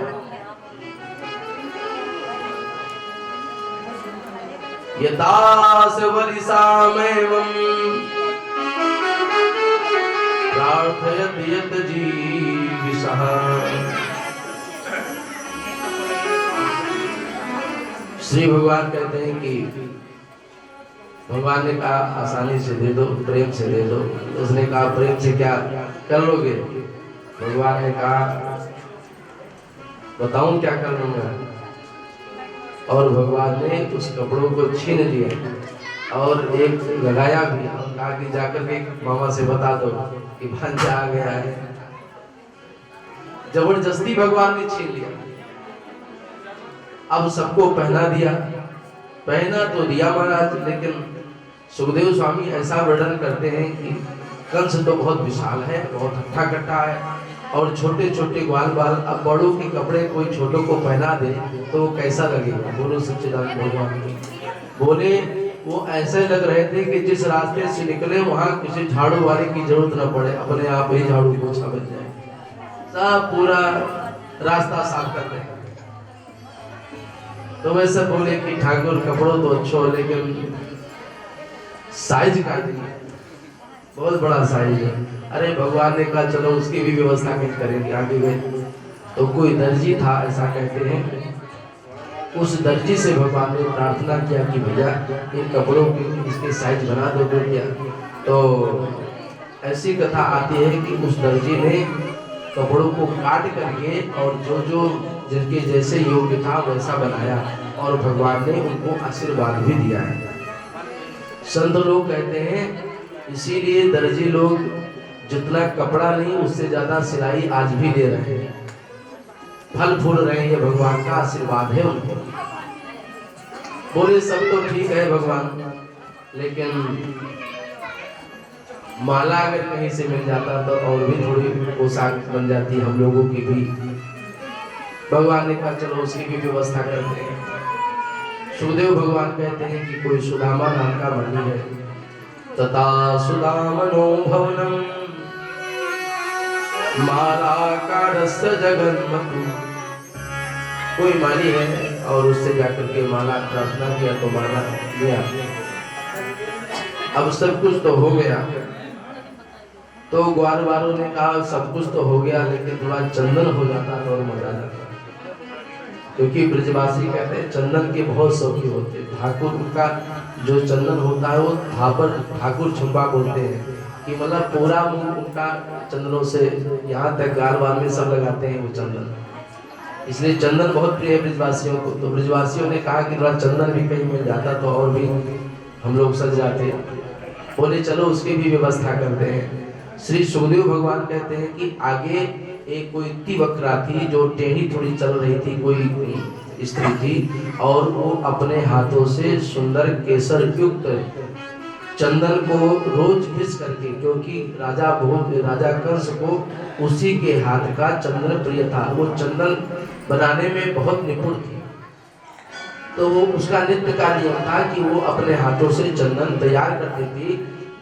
यदास वरिसामेवं प्रार्थयत यत जीविषः। श्री भगवान कहते हैं कि भगवान ने कहा आसानी से दे दो, प्रेम से दे दो। उसने कहा प्रेम से क्या कर लोगे? भगवान ने कहा बताऊं क्या कर लूंगा। और भगवान ने उस कपड़ों को छीन लिया और एक लगाया भी, कहा कि जाकर के मामा से बता दो कि भांजा आ गया है। जबरदस्ती भगवान ने छीन लिया। अब सबको पहना दिया, पहना तो दिया महाराज, लेकिन सुखदेव स्वामी ऐसा वर्णन करते हैं कि कंस तो बहुत विशाल है, बहुत हट्टा कट्टा है, और छोटे छोटे ग्वाल बाल। अब बड़ों के कपड़े कोई छोटों को पहना दे तो कैसा लगेगा? बोलो सच्चिदानंद भगवान की। बोले वो ऐसे लग रहे थे कि जिस रास्ते से निकले वहां किसी झाड़ू वाले की जरूरत न पड़े, अपने आप ही झाड़ू पोछा बन जाए, सब पूरा रास्ता साफ कर दे। तो वैसे बोले कि ठाकुर कपड़ों तो अच्छो, लेकिन साइज का नहीं, बहुत बड़ा साइज है। अरे भगवान ने कहा चलो उसकी भी व्यवस्था नहीं करेंगे। आगे गए तो कोई दर्जी था, ऐसा कहते हैं, उस दर्जी से भगवान ने प्रार्थना किया कि भैया इन कपड़ों की इसके साइज बना दो क्या? तो ऐसी कथा आती है कि उस दर्जी ने कपड़ों को काट करके और जो जो जिनके जैसे योग्य था वैसा बनाया, और भगवान ने उनको आशीर्वाद भी दिया है। संत लोग कहते हैं इसीलिए दर्जी लोग जितना कपड़ा नहीं उससे ज्यादा सिलाई आज भी दे रहे हैं, फल फूल रहे हैं, भगवान का आशीर्वाद है उनको। बोले सब तो ठीक है भगवान, लेकिन माला अगर कहीं से मिल जाता तो और भी थोड़ी पोशाक बन जाती हम लोगों की भी। भगवान ने कहा चलो उसकी भी व्यवस्था करते हैं। सुखदेव भगवान कहते हैं कि कोई सुदामा नाम का मुनि है, तथा सुदामनो भवनम मालाकारस्य जगन्मतु। कोई माली है और उससे जाकर के माला प्रार्थना किया तो माला लिया। अब सब कुछ तो हो गया, तो ग्वार वालों ने कहा सब कुछ तो हो गया लेकिन थोड़ा चंदन हो जाता तो और मजा जाता, क्योंकि ब्रजवासी कहते हैं चंदन के बहुत शौकीन होते हैं। ठाकुर का जो चंदन होता है वो ठाकुर छुपा बोलते हैं कि मतलब पूरा मुंह उनका चंदनों से, यहाँ तक गाल वाल में सब लगाते हैं वो चंदन, इसलिए चंदन बहुत प्रिय है ब्रजवासियों को। तो ब्रजवासियों ने कहा कि थोड़ा चंदन भी कहीं मिल जाता तो और भी हम लोग सज जाते। बोले चलो उसकी भी व्यवस्था करते हैं। श्री सुखदेव भगवान कहते हैं कि आगे एक कोई तिवक्रा थी जो टेढ़ी थोड़ी चल रही थी, कोई स्त्री थी, और वो अपने हाथों से सुंदर केसर युक्त चंदन को रोज घिस करके, क्योंकि राजा कंस को उसी के हाथ का चंदन प्रिय था, वो चंदन बनाने में बहुत निपुण थी। तो वो उसका नित्य का नियम था कि वो अपने हाथों से चंदन तैयार करती थी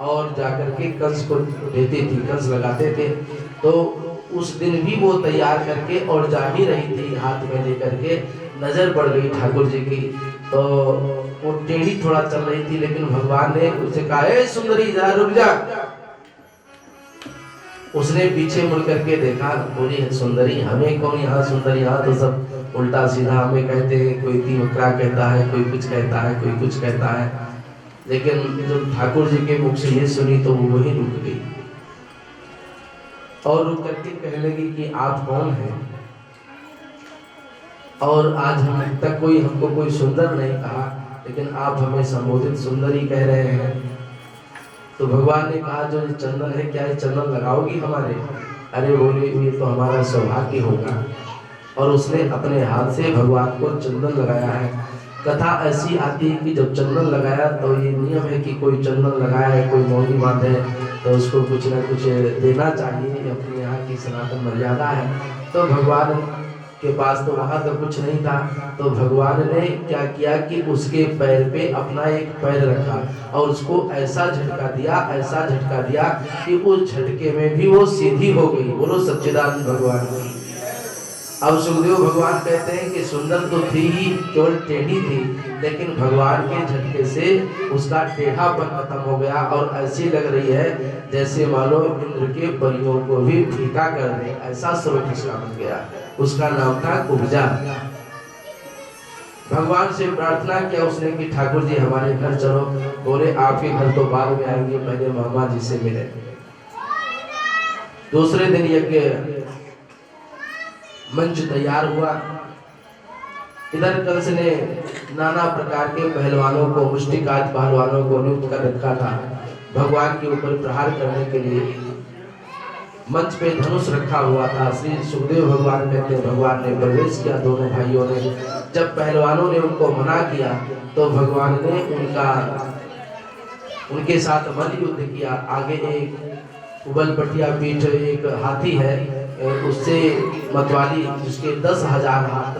और जाकर के कंस को देती थी, कंस लगाते थे। तो उस दिन भी वो तैयार करके और जा ही रही थी हाथ में लेकर के, नजर पड़ गई ठाकुर जी की। तो वो टेढ़ी थोड़ा चल रही थी, लेकिन भगवान ने उसे कहा ए सुंदरी जरा रुक जा। उसने पीछे मुड़ करके देखा, बोली सुंदरी हमें कौन यहाँ सुंदरी, यहाँ तो सब उल्टा सीधा हमें कहते हैं, कोई तिवक्रा कहता है, कोई कुछ कहता है, कोई कुछ कहता है। लेकिन जब ठाकुर जी के मुख से ये सुनी तो वो वही रुक गई और रुक करके कहने लगी कि आप कौन हैं, और आज हम तक कोई हमको कोई सुंदर नहीं कहा, लेकिन आप हमें संबोधित सुंदरी कह रहे हैं। तो भगवान ने कहा जो चंदन है, क्या ये चंदन लगाओगी हमारे? अरे बोले ये तो हमारा सौभाग्य होगा। और उसने अपने हाथ से भगवान को चंदन लगाया है। कथा ऐसी आती है कि जब चंदन लगाया तो ये नियम है कि कोई चंदन लगाया है, कोई मौनी बांधे तो उसको कुछ ना कुछ देना चाहिए, अपने यहाँ की सनातन मर्यादा है। तो भगवान के पास तो वहाँ तो कुछ नहीं था, तो भगवान ने क्या किया कि उसके पैर पे अपना एक पैर रखा और उसको ऐसा झटका दिया कि उस झटके में भी वो सीधी हो गई। बोलो सच्चिदानंद भगवान की। अब सुखदेव भगवान कहते हैं कि सुंदर तो थी ही, केवल टेढ़ी थी, लेकिन भगवान के झटके से उसका टेढ़ापन खत्म हो गया और ऐसी लग रही है जैसे मानो इंद्र के परियों को भी फीका कर दे, ऐसा स्वरूप उसका बन गया। उसका नाम था कुब्जा। भगवान से प्रार्थना किया उसने कि ठाकुर जी हमारे घर चलो। बोले आपके घर तो बाद में आएंगे, पहले मामा जी से मिले। दूसरे दिन यज्ञ मंच तैयार हुआ। इधर कंस ने नाना प्रकार के पहलवानों को, मुष्टिकाज पहलवानों को नियुक्त कर रखा था भगवान के ऊपर प्रहार करने के लिए। मंच पे धनुष रखा हुआ था। श्री सुखदेव भगवान कहते हैं भगवान ने प्रवेश किया, दोनों भाइयों ने। जब पहलवानों ने उनको मना किया तो भगवान ने उनके साथ मल्ल युद्ध किया। आगे एक उबल पटिया पीठ एक हाथी है, उससे मतवाली जिसके 10,000 हाथ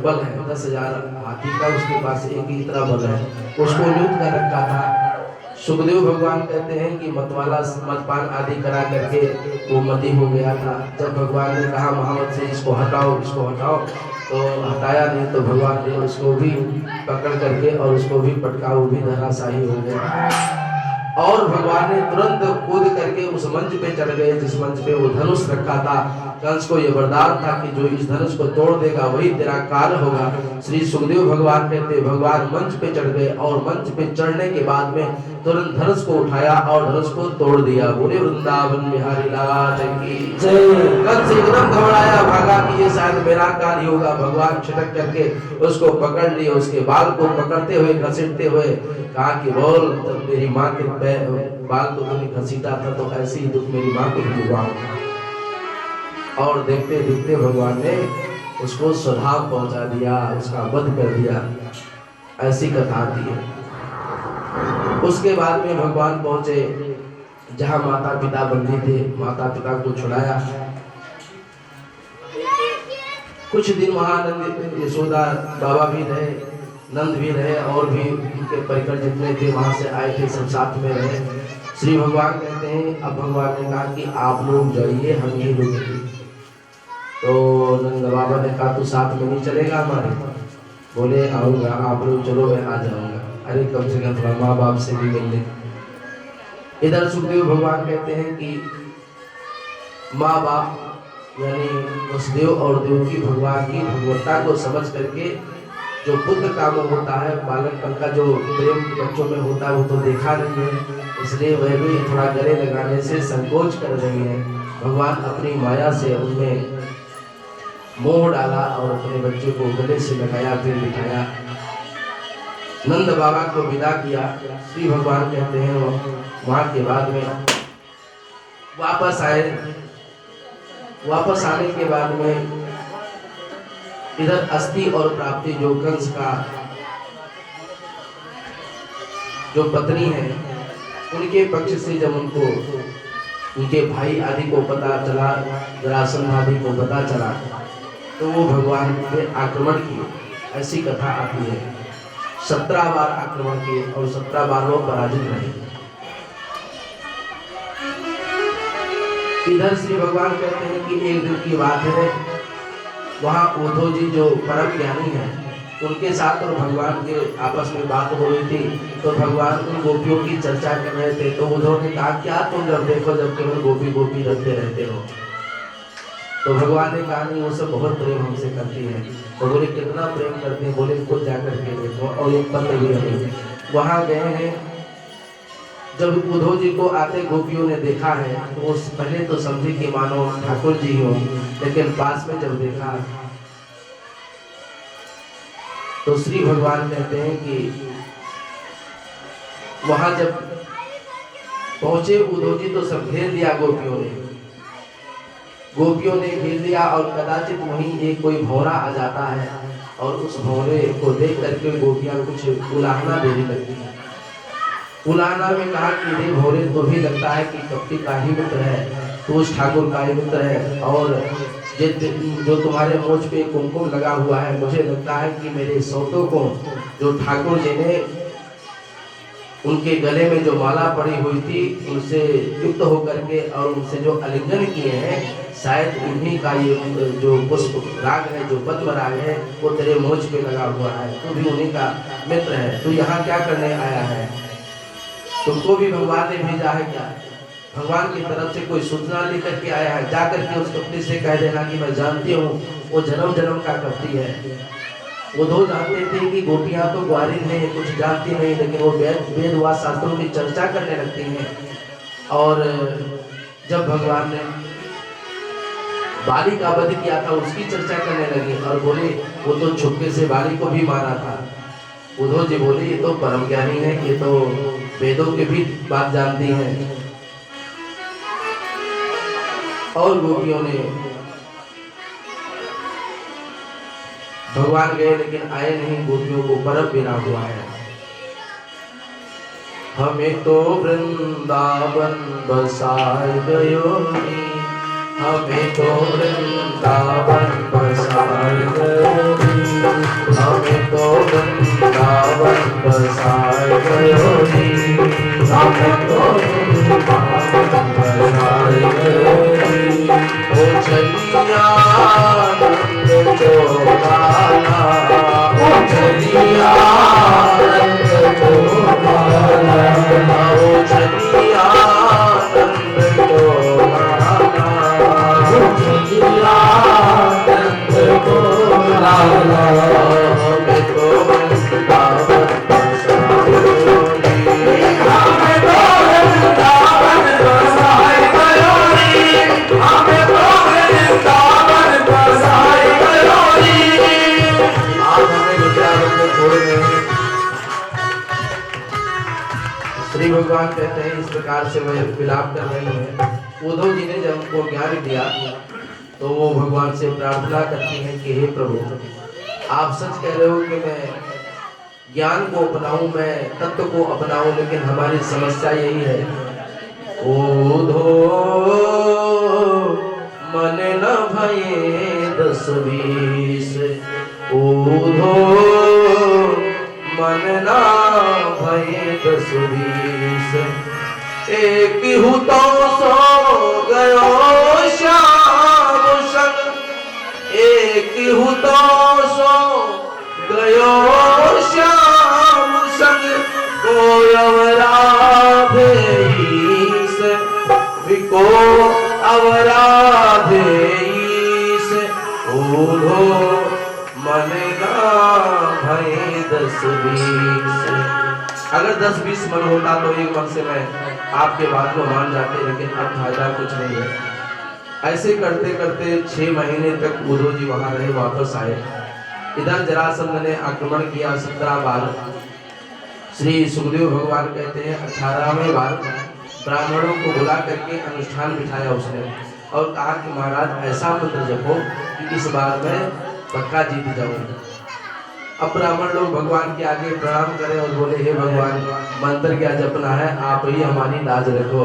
बल है, 10,000 हाथी का उसके पास एक ही इतना बल है, उसको नियुक्त कर रखा था। सुखदेव भगवान कहते हैं कि मतवाला मतपान आदि करा करके वो मदी हो गया था। जब भगवान ने कहा महामत से इसको हटाओ, तो हटाया नहीं, तो भगवान ने उसको भी पकड़ करके और उसको भी पटका, वो भी धराशायी हो गया। और भगवान ने तुरंत कूद करके उस मंच पे चढ़ गए जिस मंच पे वो धनुष रखा था। कंस को ये वरदान था कि जो इस धनुष को तोड़ देगा वही तेरा काल होगा। श्री सुखदेव भगवान कहते भगवान मंच पे चढ़ गए और मंच पे चढ़ने के बाद में तुरंत धनुष को उठाया और धनुष को तोड़ दिया। बोले वृंदावन बिहारी लाल की जय। कंस एकदम घबराया, भागा कि ये शायद मेरा काल होगा। भगवान छिटक करके उसको पकड़ लिए, उसके बाल को पकड़ते हुए घसीटते हुए कहा कि बोल, जब मेरी माँ के बाल को तूने घसीटा था तो ऐसे ही दुख मेरी माँ को भी हुआ। और देखते देखते भगवान ने उसको स्वधाम पहुंचा दिया, उसका वध कर दिया। ऐसी कथा आती है। उसके बाद में भगवान पहुंचे जहां माता पिता बंदी थे, माता पिता को छुड़ाया। कुछ दिन वहां नंद यशोदा बाबा भी रहे, नंद भी रहे और भी उनके परिकर जितने थे वहाँ से आए थे, सब साथ में रहे। श्री भगवान कहते हैं, अब भगवान ने कहा कि आप लोग जाइए, हम यही रुकेंगे। तो नंद बाबा ने कहा तू साथ में नहीं चलेगा हमारे? बोले आऊँगा, आप लोग चलो मैं आ जाऊँगा। अरे कम से कम थोड़ा माँ बाप से भी मिल ले। इधर सुखदेव भगवान कहते हैं कि माँ बाप यानी वसुदेव और देवकी भगवान की भगवत्ता को समझ करके जो पुत्र काम होता है, बालकपन का जो प्रेम बच्चों में होता है वो तो देखा नहीं है, इसलिए वह भी थोड़ा गले लगाने से संकोच कर रही है। भगवान अपनी माया से उनमें मोह डाला और अपने बच्चे को गले से लगाया, फिर बिठाया, नंद बाबा को विदा किया। श्री भगवान कहते हैं वहाँ के बाद में वापस आए। वापस आने के बाद में इधर अस्थि और प्राप्ति जो कंस का जो पत्नी है, उनके पक्ष से जब उनको उनके भाई आदि को पता चला, जरासंध आदि को पता चला, तो वो भगवान पे आक्रमण किए। ऐसी कथा आती है। 17 बार आक्रमण किए और 17 बार वो पराजित रहे। इधर श्री भगवान कहते हैं कि एक दिन की बात है, वहाँ उद्धव जी जो परम ज्ञानी हैं, उनके साथ और भगवान के आपस में बात हो रही थी। तो भगवान उन गोपियों की चर्चा कर रहे थे। तो उद्धव ने कहा क्या तुम जब देखो जब केवल गोपी गोपी रखते रहते हो? तो भगवान ने कहा नहीं, वो सब बहुत प्रेम हमसे करती है। तो बोले कितना प्रेम करते हैं? बोले खुद जाकर के देखो। और एक पत्र भी है, वहाँ गए हैं। जब उद्धव जी को आते गोपियों ने देखा है तो उस पहले तो समझे कि मानो ठाकुर जी हो, लेकिन पास में जब देखा तो श्री भगवान कहते हैं कि वहां जब पहुंचे उद्धव जी तो सब घेर लिया गोपियों ने घेर लिया। और कदाचित वहीं एक कोई भौरा आ जाता है और उस भौरे को देख करके गोपियां कुछ उलाहना देने लगती है। उलाहना में कहा कि रे भौरे, तो भी लगता है कि कपटी का ही मित्र है, तो उस ठाकुर का ही मित्र है। और जो तुम्हारे मोछ पे कुमकुम लगा हुआ है, मुझे लगता है कि मेरे सौतों को जो ठाकुर जी ने उनके गले में जो माला पड़ी हुई थी उनसे युक्त होकर के और उनसे जो आलिंगन किए हैं, शायद उन्हीं का ये जो पुष्प राग है, जो पद्म राग है, वो तेरे मोछ पे लगा हुआ है। तू भी उन्हीं का मित्र है, तू यहाँ क्या करने आया है? तुमको भी भगवान ने भेजा है क्या? भगवान की तरफ से कोई सूचना लेकर के आया है? जाकर के उस कपटी से कह देना कि मैं जानती हूँ वो जन्म जन्म का कपटी है। वो दो जानते थे कि गोपियां तो ग्वारिन है, कुछ जानती नहीं, लेकिन वो वेद व शास्त्रों की चर्चा करने लगती हैं। और जब भगवान ने बाली का वध किया था उसकी चर्चा करने लगी और बोले वो तो छुपके से बाली को भी मारा था। उद्धव जी बोले ये तो परम ज्ञानी है, ये तो वेदों के भी बात जानती है। और गोपियों ने भगवान गए लेकिन आए नहीं, गोपियों को बर्फ गिरा हुआ है। हमें तो वृंदावन बसाए गयो नी, हमें तो वृंदावन बसाए गयो नी, हमें तो वृंदावन बसाए गयो नी, हमें तो वृंदावन बसाए गयो नी। ओ चलिया नंद को लाला, ओ चलिया नंद को लाला, ओ चलिया नंद को लाला, ओ चलिया नंद को लाला। हमें तो वृंदावन बसाए गयो नी, हमें तो वृंदावन बसाए गयो नी, हमें तो वृंदावन बसाए गयो नी। आज हमें वृंदावन में छोड़ गए। श्री भगवान कहते हैं इस प्रकार से वह विलाप कर रही है। उद्धव जी ने जब उनको ज्ञान दिया तो वो भगवान से प्रार्थना करती हैं कि हे प्रभु, आप सच कह रहे हो कि मैं ज्ञान को अपनाऊं, मैं तत्व को अपनाऊं, लेकिन हमारी समस्या यही है। ओधो मन न भये 10-20, ओधो हूँ तो सो गयो श्याम संग, एक हूँ तो सो गयो श्याम संग, कोई अवराधे से विको अवराधे से, ओढ़ो मन का भय 10-20। अगर 10-20 मन होता तो एक मन से मैं आपके बात को मान जाते, लेकिन अब फायदा कुछ नहीं है। ऐसे करते करते 6 महीने तक उद्धव जी वहां रहे, वापस आए। इधर जरासंध ने आक्रमण किया 17 बार। श्री सुखदेव भगवान कहते हैं 18वें बार ब्राह्मणों को बुला करके अनुष्ठान बिठाया उसने, और कहा कि महाराज ऐसा मंत्र जपो कि इस बार मैं पक्का जीत जाऊंगा। अब ब्राह्मण लोग भगवान के आगे प्रणाम करें और बोले, हे भगवान, मंत्र क्या जपना है, आप ही हमारी लाज रखो,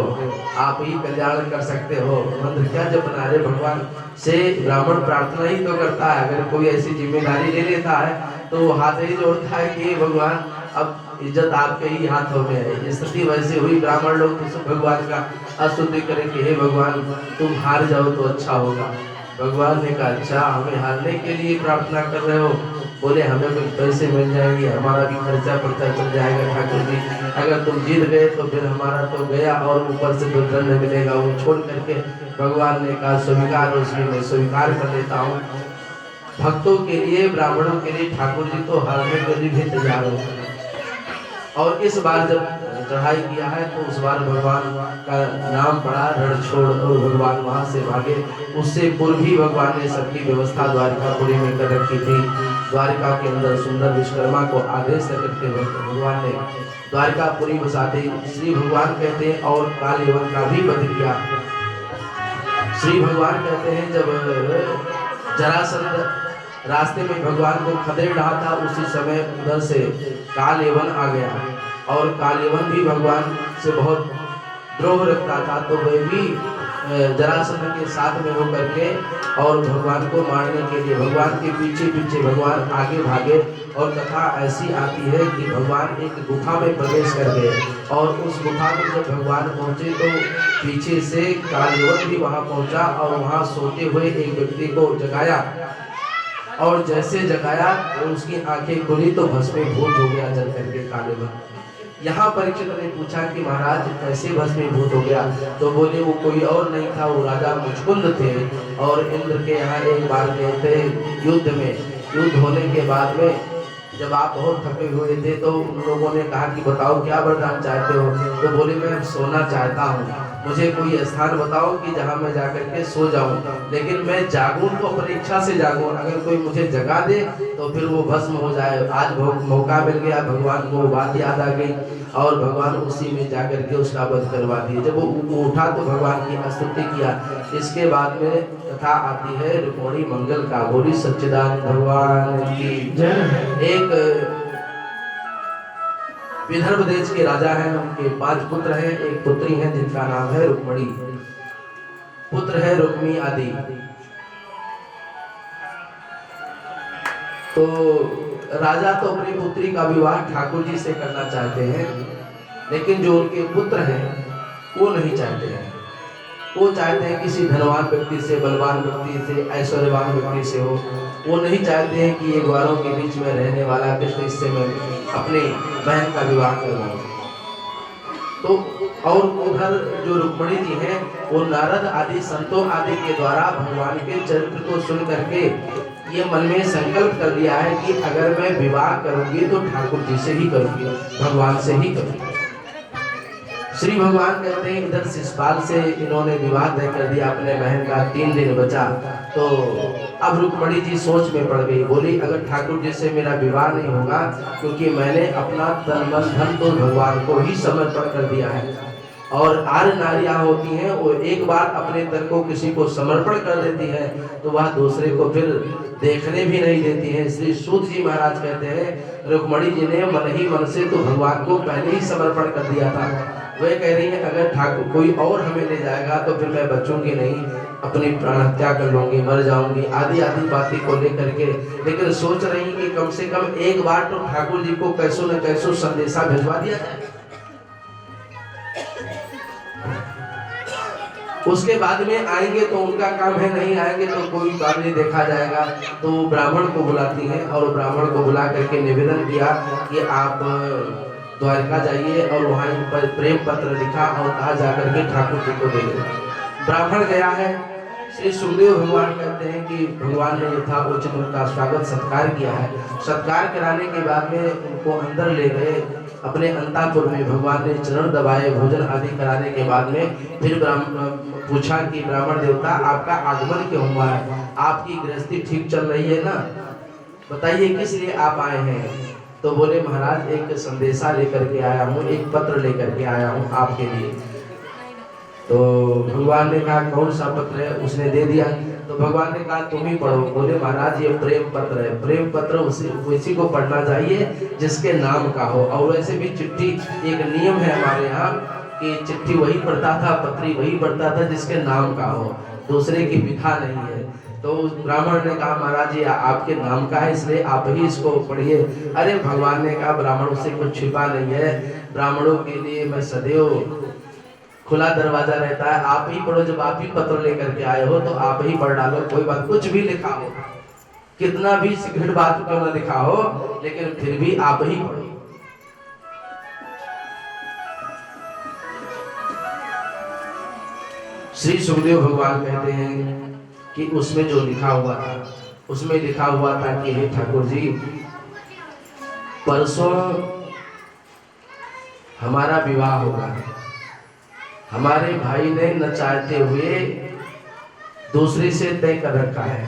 आप ही कल्याण कर सकते हो, मंत्र क्या जपना है भगवान से। ब्राह्मण प्रार्थना ही तो करता है, अगर कोई ऐसी जिम्मेदारी ले लेता है तो वो हाथ ही जोड़ता है कि भगवान अब इज्जत आपके ही हाथों में है। स्थिति वैसे हुई, ब्राह्मण लोग तो भगवान का स्तुति करें कि हे भगवान तुम हार जाओ तो अच्छा होगा। भगवान ने कहा, अच्छा हमें हारने के लिए प्रार्थना कर रहे हो? बोले, हमें कुछ पैसे मिल जाएंगे, हमारा भी खर्चा पर्चा चल जाएगा ठाकुर जी, अगर तुम जीत गए तो फिर हमारा तो गया और ऊपर से जो दंड मिलेगा वो छोड़ करके। भगवान ने कहा, स्वीकार, उसमें मैं स्वीकार कर लेता हूँ। भक्तों के लिए, ब्राह्मणों के लिए ठाकुर जी तो हारने के लिए भी तैयार हो। और इस बार जब चढ़ाई किया है तो उस बार भगवान का नाम पड़ा रणछोड़, और भगवान वहां से भागे। उससे पूर्व ही भगवान ने सबकी व्यवस्था द्वारिकापुरी में कर रखी थी। द्वारिका के अंदर सुंदर विश्वकर्मा को आदेश करके भगवान ने द्वारिकापुरी बसा दी। श्री भगवान कहते हैं और काल यवन का भी वध किया। श्री भगवान कहते हैं जब जरासंध रास्ते में भगवान को खदेड़ रहा था, उसी समय उधर से काल यवन आ गया, और काल यवन भी भगवान से बहुत द्रोह रखता था, तो वह भी जरासंध के साथ में होकर के और भगवान को मारने के लिए भगवान के पीछे पीछे भगवान आगे भागे। और कथा ऐसी आती है कि भगवान एक गुफा में प्रवेश कर गए, और उस गुफा में जब भगवान पहुंचे तो पीछे से काल यवन भी वहां पहुंचा और वहां सोते हुए एक व्यक्ति को जगाया, और जैसे जगाया तो उसकी आंखें खुली तो भस्मीभूत हो गया जल करके काल यवन। यहाँ परीक्षित ने पूछा कि महाराज कैसे भस्मीभूत हो गया? तो बोले, वो कोई और नहीं था, वो राजा मुचकुंद थे, और इंद्र के यहाँ एक बार गए थे युद्ध में। युद्ध होने के बाद में जब आप बहुत थके हुए थे तो उन लोगों ने कहा कि बताओ क्या वरदान चाहते हो? तो बोले, मैं सोना चाहता हूँ, मुझे कोई स्थान बताओ कि जहाँ मैं जाकर के सो जाऊं, लेकिन मैं जागूं तो अपनी इच्छा से जागूं, अगर कोई मुझे जगा दे तो फिर वो भस्म हो जाए। आज मौका मिल गया, भगवान को बात याद आ गई और भगवान उसी में जाकर के उसका वध करवा दिए। जब वो उठा तो भगवान की स्तुति किया। इसके बाद में कथा आती है रुक्मिणी मंगल का। बोली सच्चिदानंद भगवान की जय। एक विदर्भ देश के राजा हैं, उनके 5 पुत्र हैं, एक पुत्री है जिनका नाम है रुक्मिणी, पुत्र है रुक्मी आदि। तो राजा तो अपनी पुत्री का विवाह ठाकुर जी से करना चाहते हैं, लेकिन जो उनके पुत्र हैं वो नहीं चाहते हैं। वो चाहते हैं किसी धनवान व्यक्ति से, बलवान व्यक्ति से, ऐश्वर्यवान व्यक्ति से हो। वो नहीं चाहते हैं कि ये ग्वारों के बीच में रहने वाला कृष्ण, इससे मैं अपनी बहन का विवाह करवाऊं। तो और उधर जो रुक्मिणी जी हैं वो नारद आदि संतों आदि के द्वारा भगवान के चरित्र को सुन करके ये मन में संकल्प कर लिया है कि अगर मैं विवाह करूंगी तो ठाकुर जी से ही करूंगी, भगवान से ही करूंगी। श्री भगवान कहते हैं इधर शिशुपाल से इन्होंने विवाह तय कर दिया, अपने बहन का 3 दिन बचा। तो अब रुक्मिणी जी सोच में पड़ गई, बोली अगर ठाकुर जी से मेरा विवाह नहीं होगा, क्योंकि मैंने अपना तन मन धन तो भगवान को ही समर्पण कर दिया है। और आर्य नारियां होती हैं, वो एक बार अपने तन को किसी को समर्पण कर देती है तो वह दूसरे को फिर देखने भी नहीं देती है। श्री सूत जी महाराज कहते हैं रुक्मिणी जी ने मन ही मन से तो भगवान को पहले ही समर्पण कर दिया था। वह कह रही है अगर ठाकुर कोई और हमें ले जाएगा तो फिर मैं बचूंगी नहीं, अपनी प्राण हत्या कर लूंगी, मर जाऊंगी, आदि आदि बातें को लेकर के। लेकिन सोच रही कि कम से कम एक बार तो ठाकुर जी को कैसो न कैसो संदेशा भिजवा दिया जाए। उसके बाद में आएंगे तो उनका काम है, नहीं आएंगे तो कोई बात नहीं, देखा जाएगा। तो वो ब्राह्मण को बुलाती हैं और ब्राह्मण को बुला करके निवेदन किया कि आप द्वारका जाइए और वहाँ पर प्रेम पत्र लिखा और कहा जाकर के ठाकुर जी को दे दो। ब्राह्मण गया है। श्री सुखदेव भगवान कहते हैं कि भगवान ने यथाउचित उनका स्वागत सत्कार किया है। सत्कार कराने के बाद में उनको अंदर ले गए अपने अंतापुर में। भगवान ने चरण दबाए, भोजन आदि कराने के बाद में फिर पूछा कि ब्राह्मण देवता आपका आगमन क्यों हुआ है, आपकी गृहस्थी ठीक चल रही है ना, बताइए किस लिए आप आए हैं। तो बोले महाराज एक संदेशा लेकर के आया हूँ, एक पत्र लेकर के आया हूँ आपके लिए। तो भगवान ने कहा कौन सा पत्र है, उसने दे दिया। तो भगवान ने कहा तुम ही पढ़ो। बोले महाराज ये प्रेम पत्र है, प्रेम पत्र उसी को पढ़ना चाहिए जिसके नाम का हो। और वैसे भी चिट्ठी, एक नियम है हमारे यहाँ कि चिट्ठी वही पढ़ता था, पत्री वही पढ़ता था जिसके नाम का हो, दूसरे की विधा नहीं है। तो ब्राह्मण ने कहा महाराज ये आपके नाम का है इसलिए आप ही इसको पढ़िए। अरे भगवान ने कहा ब्राह्मणों से कुछ छिपा नहीं है, ब्राह्मणों के लिए मैं सदैव खुला दरवाजा रहता है, आप ही पढ़ो। जब आप ही पत्र लेकर के आए हो तो आप ही पढ़ डालो, कोई बात, कुछ भी लिखा हो, कितना भी सिगरेट बात क्यों ना लिखा हो, लेकिन फिर भी आप ही पढ़ो। श्री सुखदेव भगवान कहते हैं कि उसमें जो लिखा हुआ था, उसमें लिखा हुआ था कि हे ठाकुर जी, परसों हमारा विवाह होगा। हमारे भाई ने न चाहते हुए दूसरे से तय कर रखा है,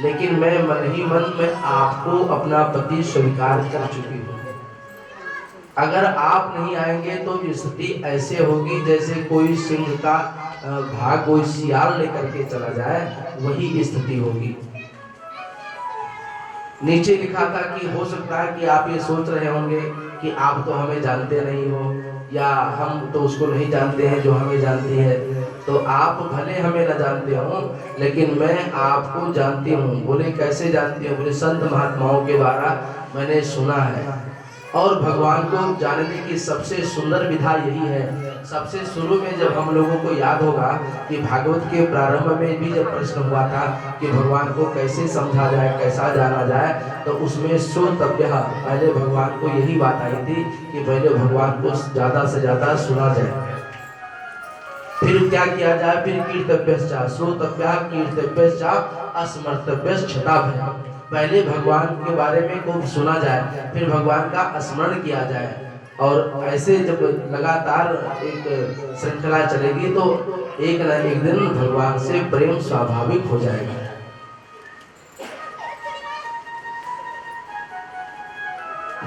लेकिन मैं मन ही मन में आपको अपना पति स्वीकार कर चुकी हूँ। अगर आप नहीं आएंगे तो स्थिति ऐसे होगी जैसे कोई सिंह का भाग कोई सियार लेकर के चला जाए, वही स्थिति होगी। नीचे लिखा था कि हो सकता है कि आप ये सोच रहे होंगे कि आप तो हमें जानते नहीं हो, या हम तो उसको नहीं जानते हैं जो हमें जानती है। तो आप भले हमें न जानते हो, लेकिन मैं आपको जानती हूँ। बोले कैसे जानती हूँ? बोले संत महात्माओं के द्वारा मैंने सुना है। और भगवान को जानने की सबसे सुंदर विधा यही है। सबसे शुरू में जब हम लोगों को याद होगा कि भागवत के प्रारंभ में भी जब प्रश्न हुआ था कि भगवान को कैसे समझा जाए, कैसा जाना जाए, तो उसमें श्रोतव्य, पहले भगवान को यही बात आई थी कि पहले भगवान को ज्यादा से ज्यादा सुना जाए, फिर क्या किया जाए, फिर कीर्तव्य, श्रोतव्य, कीर्तव्य, स्मर्तव्य, क्षताभ्य। पहले भगवान के बारे में खूब सुना जाए, फिर भगवान का स्मरण किया जाए। और ऐसे जब लगातार एक श्रृंखला चलेगी तो एक न एक दिन भगवान से प्रेम स्वाभाविक हो जाएगा।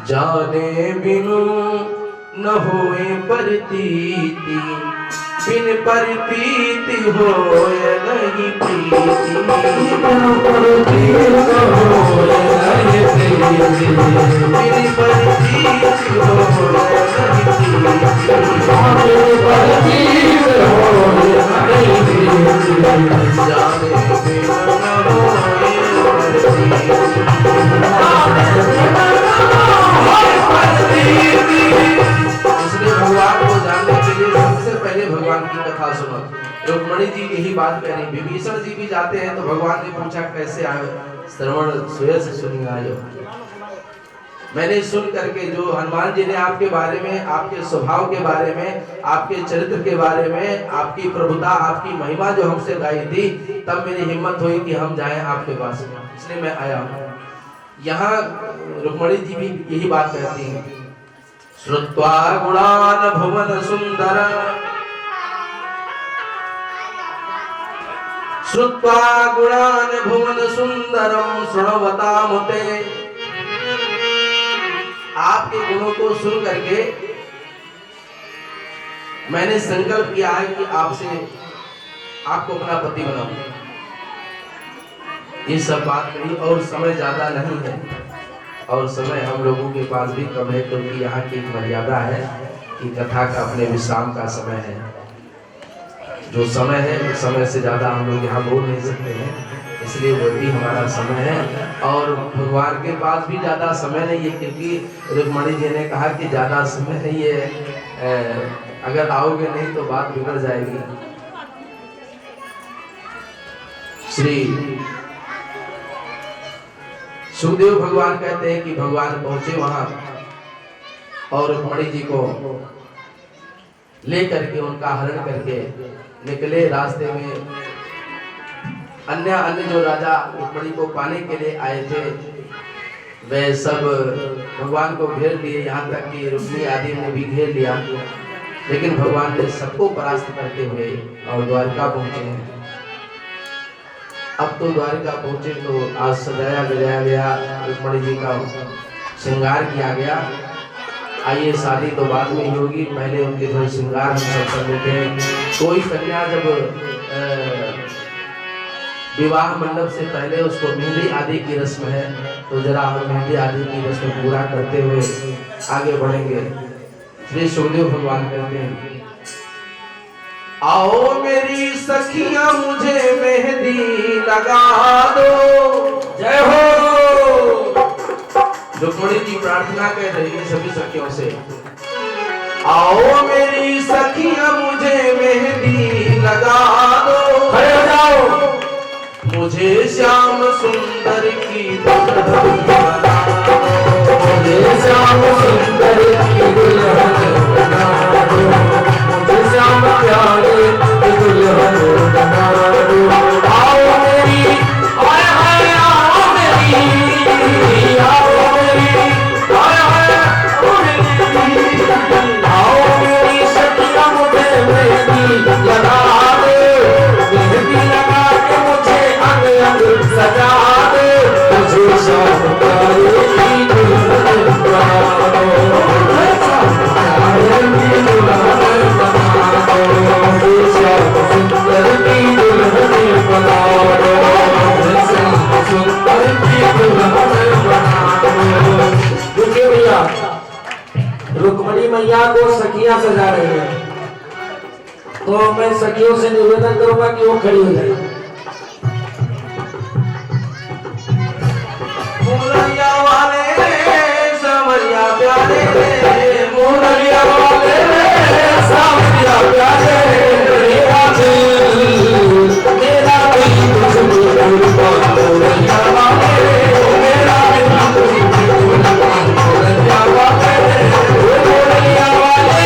जाने बिनु न होए प्रतीति, बिन प्रतीति होए नहीं प्रीति, बिन प्रतीति होए नहीं प्रीति, बिन प्रतीति होए नहीं प्रीति, जाने बिनु न होए प्रतीति। इसलिए भगवान को जानने के लिए सबसे पहले भगवान की कथा सुनो। रुक्मणी जी यही बात कह रही, विभीषण जी भी जाते हैं तो भगवान ने पूछा कैसे आए, श्रवण सुयस सुनि आयो। मैंने सुन करके, जो हनुमान जी ने आपके बारे में, आपके स्वभाव के बारे में, आपके चरित्र के बारे में, आपकी प्रभुता, आपकी महिमा जो हमसे गाई थी, तब मेरी हिम्मत हुई कि हम जाएं आपके पास, इसलिए मैं आया हूँ। यहाँ रुक्मणी जी भी यही बात कहती हैं, श्रुत्वा गुणान भुवन सुंदर, श्रुत्वा गुणान भुवन सुंदरम शृण्वतामुते। आपके गुणों को सुन करके मैंने संकल्प किया है कि आपको अपना पति बनाऊं। ये सब बात नहीं, और समय ज्यादा नहीं है, और समय हम लोगों के पास भी कम है, क्योंकि यहाँ की एक मर्यादा है कि कथा का अपने विश्राम का समय है। जो समय है उस समय से ज्यादा हम लोग यहाँ बोल नहीं सकते हैं, इसलिए वो भी हमारा समय है। और भगवान के पास भी ज्यादा समय नहीं है, क्योंकि रुक्मणी जी ने कहा कि ज्यादा समय नहीं है, अगर आओगे नहीं तो बात बिगड़ जाएगी। श्री सुखदेव भगवान कहते हैं कि भगवान पहुंचे वहां और रुक्मणी जी को लेकर के उनका हरण करके निकले। रास्ते में अन्य जो राजा रुक्मणी को पाने के लिए आए थे वे सब भगवान को घेर लिए, यहाँ तक कि रुक्मिणी आदि ने भी घेर लिया, लेकिन भगवान ने सबको परास्त करते हुए और द्वारका पहुंचे हैं। अब तो द्वारका पहुंचे तो आज सजाया गया गया रुक्मणी जी का श्रृंगार किया गया। आइए शादी तो बाद में ही होगी, पहले उनके थोड़े श्रृंगार हम सब कर लेते हैं। कोई कन्या जब विवाह मंडप से पहले उसको मेहंदी आदि की रस्म है, तो जरा हम मेहंदी आदि की रस्म पूरा करते हुए आगे बढ़ेंगे। श्री सुखदेव भगवान कहते हैं, आओ मेरी सखियां मुझे मेहंदी लगा दो। जय हो। रुक्मणी जी प्रार्थना कर रही है सभी सखियों से, आओ मेरी सखियां मुझे मेहंदी लगा दो। खड़े हो जाओ। मुझे श्याम सुंदर की दुल्हन बना दो। मुझे श्याम सुंदर की दुल्हन बना दो। मुझे श्याम प्यारे की दुल्हन बना दो। आओ मेरी हाय हाय आओ मेरी, आओ मेरी हाय हाय आओ मेरी, आओ मेरी सखियां मुझे मेहंदी लगा दो। मेहंदी लगा के मुझे अंग अंग सजा दो। मुझे श्याम प्यारे की दुल्हन बना दो। मुझे श्याम प्यारे की दुल्हन बना दो। मुझे श्याम सुंदर की दुल्हन बना दो। मुझे श्याम सुंदर की दुल्हन बना दो। देखिए भैया, रुक्मणी मैया को सखियां सजा रही है, तो मैं सखियों से निवेदन करूंगा कि वो खड़ी हो जाए। मुरलिया वाले सावरिया प्यारे, मुरलिया वाले सावरिया प्यारे, मेरा दिल तुझमें कुर्बान। मुरलिया वाले मेरा दिल तुझमें कुर्बान। मुरलिया वाले मुरलिया वाले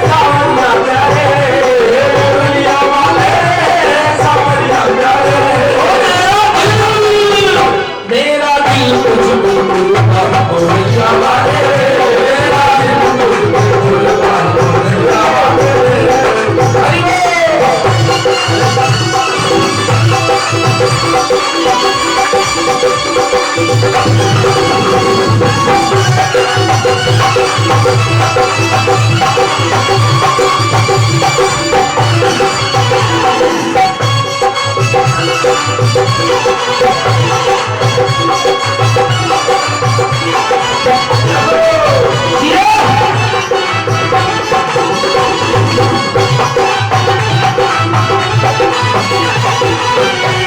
सावरिया प्यारे, मुरलिया वाले सावरिया प्यारे, मेरा दिल तुझमें कुर्बान। मुरलिया वाले मेरा दिल तुझमें कुर्बान। मुरलिया वाले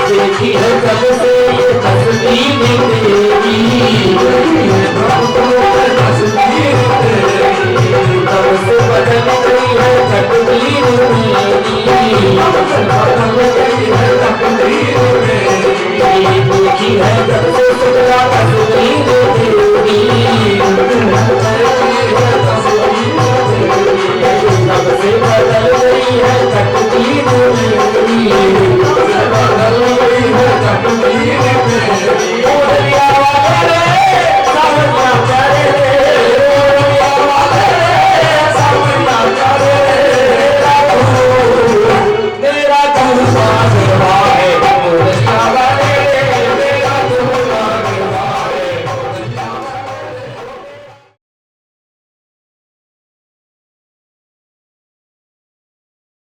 देखी है कब से ये तस्वीर तेरी, देखी है कब से तस्वीर तेरी, कब से बदल